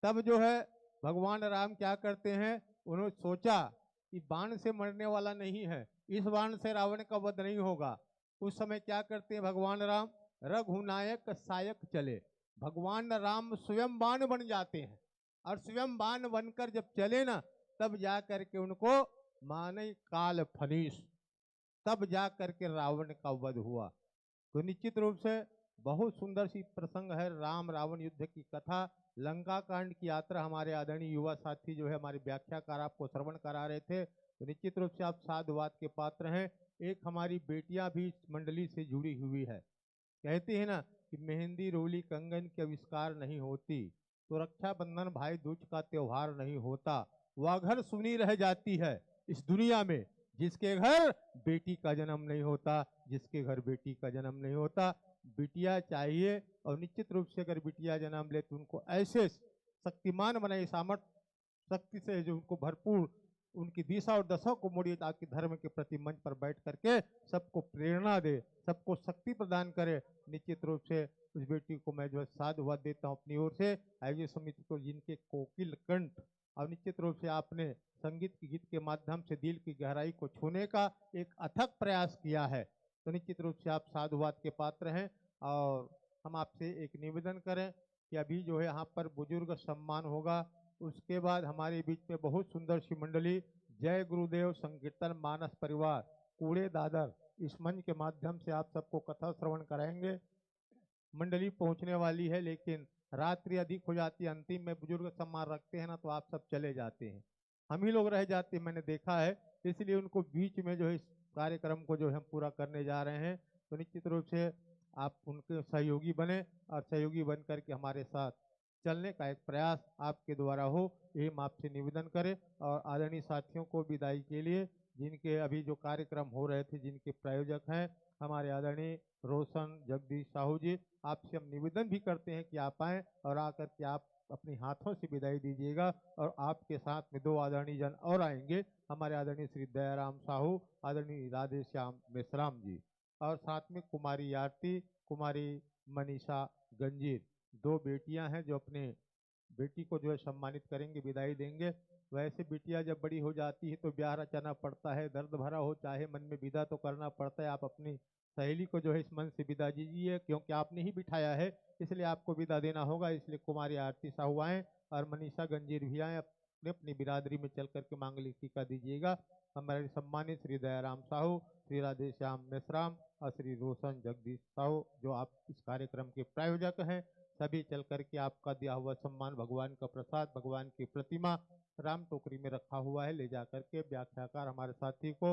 तब जो है भगवान राम क्या करते हैं, उन्होंने सोचा कि बाण से मरने वाला नहीं है, इस बाण से रावण का वध नहीं होगा। उस समय क्या करते हैं भगवान राम, रघुनायक सायक चले, भगवान राम स्वयं बाण बन जाते हैं और स्वयं बाण बनकर जब चले ना तब जा करके उनको माने काल फनीस, तब जा करके रावण का वध हुआ। तो निश्चित रूप से बहुत सुंदर सी प्रसंग है राम रावण युद्ध की कथा। लंका कांड की यात्रा हमारे आदरणीय युवा साथी जो है हमारे व्याख्याकार आपको श्रवण करा रहे थे, तो निश्चित रूप से आप साधुवाद के पात्र हैं। एक हमारी बेटियां भी इस मंडली से जुड़ी हुई है। कहते हैं ना कि मेहंदी रोली कंगन के आविष्कार नहीं होती तो रक्षाबंधन भाई दूज का त्योहार नहीं होता। वह घर सुनी रह जाती है इस दुनिया में जिसके घर बेटी का जन्म नहीं होता, जिसके घर बेटी का जन्म नहीं होता। बिटिया चाहिए और निश्चित रूप से अगर बिटिया जन्म ले तो उनको ऐसे शक्तिमान बनाए, सामर्थ्य शक्ति से जो उनको भरपूर उनकी दिशा और दशा को मोड़िए ताकि धर्म के प्रति मंच पर बैठ करके सबको प्रेरणा दे, सबको शक्ति प्रदान करे। निश्चित रूप से उस बेटी को मैं जो है साधुवाद देता हूँ अपनी ओर से। आयोजक समिति को जिनके कोकिल कंठ और निश्चित रूप से आपने संगीत की गीत के माध्यम से दिल की गहराई को छूने का एक अथक प्रयास किया है, तो निश्चित रूप से आप साधुवाद के पात्र हैं। और हम आपसे एक निवेदन करें कि अभी जो है यहाँ पर बुजुर्ग सम्मान होगा, उसके बाद हमारे बीच में बहुत सुंदर सी मंडली जय गुरुदेव संकीर्तन मानस परिवार कूड़े दादर इस मंच के माध्यम से आप सबको कथा श्रवण कराएंगे। मंडली पहुंचने वाली है लेकिन रात्रि अधिक हो जाती है, अंतिम में बुजुर्ग सम्मान रखते हैं ना तो आप सब चले जाते हैं, हम ही लोग रह जाते हैं, मैंने देखा है। इसलिए उनको बीच में जो है इस कार्यक्रम को जो है हम पूरा करने जा रहे हैं, तो निश्चित रूप से आप उनके सहयोगी बने और सहयोगी बन करके हमारे साथ चलने का एक प्रयास आपके द्वारा हो, ये हम आपसे निवेदन करें। और आदरणीय साथियों को विदाई के लिए जिनके अभी जो कार्यक्रम हो रहे थे जिनके प्रायोजक हैं हमारे आदरणीय रोशन जगदीश साहू जी, आपसे हम निवेदन भी करते हैं कि आप आएँ और आकर के आप अपने हाथों से विदाई दीजिएगा। और आपके साथ में 2 आदरणीय जन और आएंगे, हमारे आदरणीय श्री दयाराम साहू, आदरणीय राधे श्याम मेश्राम जी, और साथ में कुमारी आरती, कुमारी मनीषा गंजीर, 2 बेटियां हैं जो अपने बेटी को जो है सम्मानित करेंगे, विदाई देंगे। वैसे बिटिया जब बड़ी हो जाती है तो ब्याह रचाना पड़ता है, दर्द भरा हो चाहे मन में विदा तो करना पड़ता है। आप अपनी सहेली को जो है इस मन से विदा दीजिए क्योंकि आपने ही बिठाया है इसलिए आपको विदा देना होगा। इसलिए कुमारी आरती साहू आए और मनीषा गंजीर भी आए, अपने अपनी बिरादरी में चल करके मांगलिक टीका दीजिएगा। हमारे सम्मानित श्री दयाराम साहू, श्री राधे श्याम मेश्राम और श्री रोशन जगदीश साहू जो आप इस कार्यक्रम के प्रायोजक हैं, सभी चल करके आपका दिया हुआ सम्मान, भगवान का प्रसाद, भगवान की प्रतिमा राम टोकरी में रखा हुआ है, ले जा करके व्याख्याकार हमारे साथी को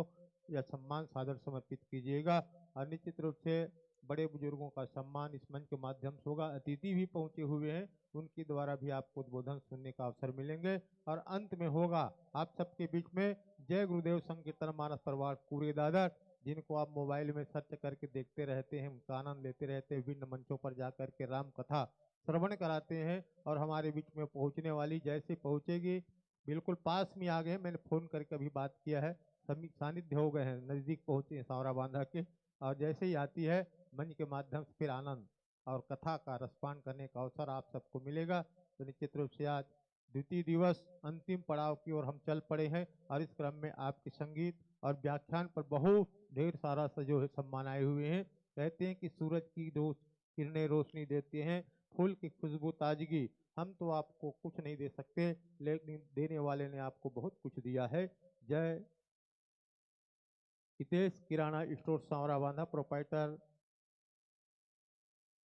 यह सम्मान सादर समर्पित कीजिएगा। और निश्चित रूप से बड़े बुजुर्गों का सम्मान इस मंच के माध्यम से होगा। अतिथि भी पहुंचे हुए हैं, उनके द्वारा भी आपको उद्बोधन सुनने का अवसर मिलेंगे। और अंत में होगा आप सबके बीच में जय गुरुदेव संकीर्तन मानस परिवार पूरे दादर, जिनको आप मोबाइल में सर्च करके देखते रहते हैं, उनका आनंद लेते रहते हैं, विभिन्न मंचों पर जाकर के राम कथा श्रवण कराते हैं। और हमारे बीच में पहुंचने वाली जैसे पहुंचेगी, बिल्कुल पास में आ गए, मैंने फोन करके अभी बात किया है, सभी सानिध्य हो गए हैं, नजदीक पहुंचे हैं सावरा बांधा के। और जैसे ही आती है मंच के माध्यम से फिर आनंद और कथा का रसपान करने का अवसर आप सबको मिलेगा। तो निश्चित रूप से आज द्वितीय दिवस अंतिम पड़ाव की ओर हम चल पड़े हैं। और इस क्रम में आपके संगीत और व्याख्यान पर बहुत ढेर सारा सा जो है सम्मान आए हुए हैं। कहते हैं कि सूरज की किरणें रोशनी देते हैं, फूल की खुशबू ताजगी। हम तो आपको कुछ नहीं दे सकते, लेकिन देने वाले ने आपको बहुत कुछ दिया है। जय हितेश किराना स्टोर सावरा बांधा, प्रोपाइटर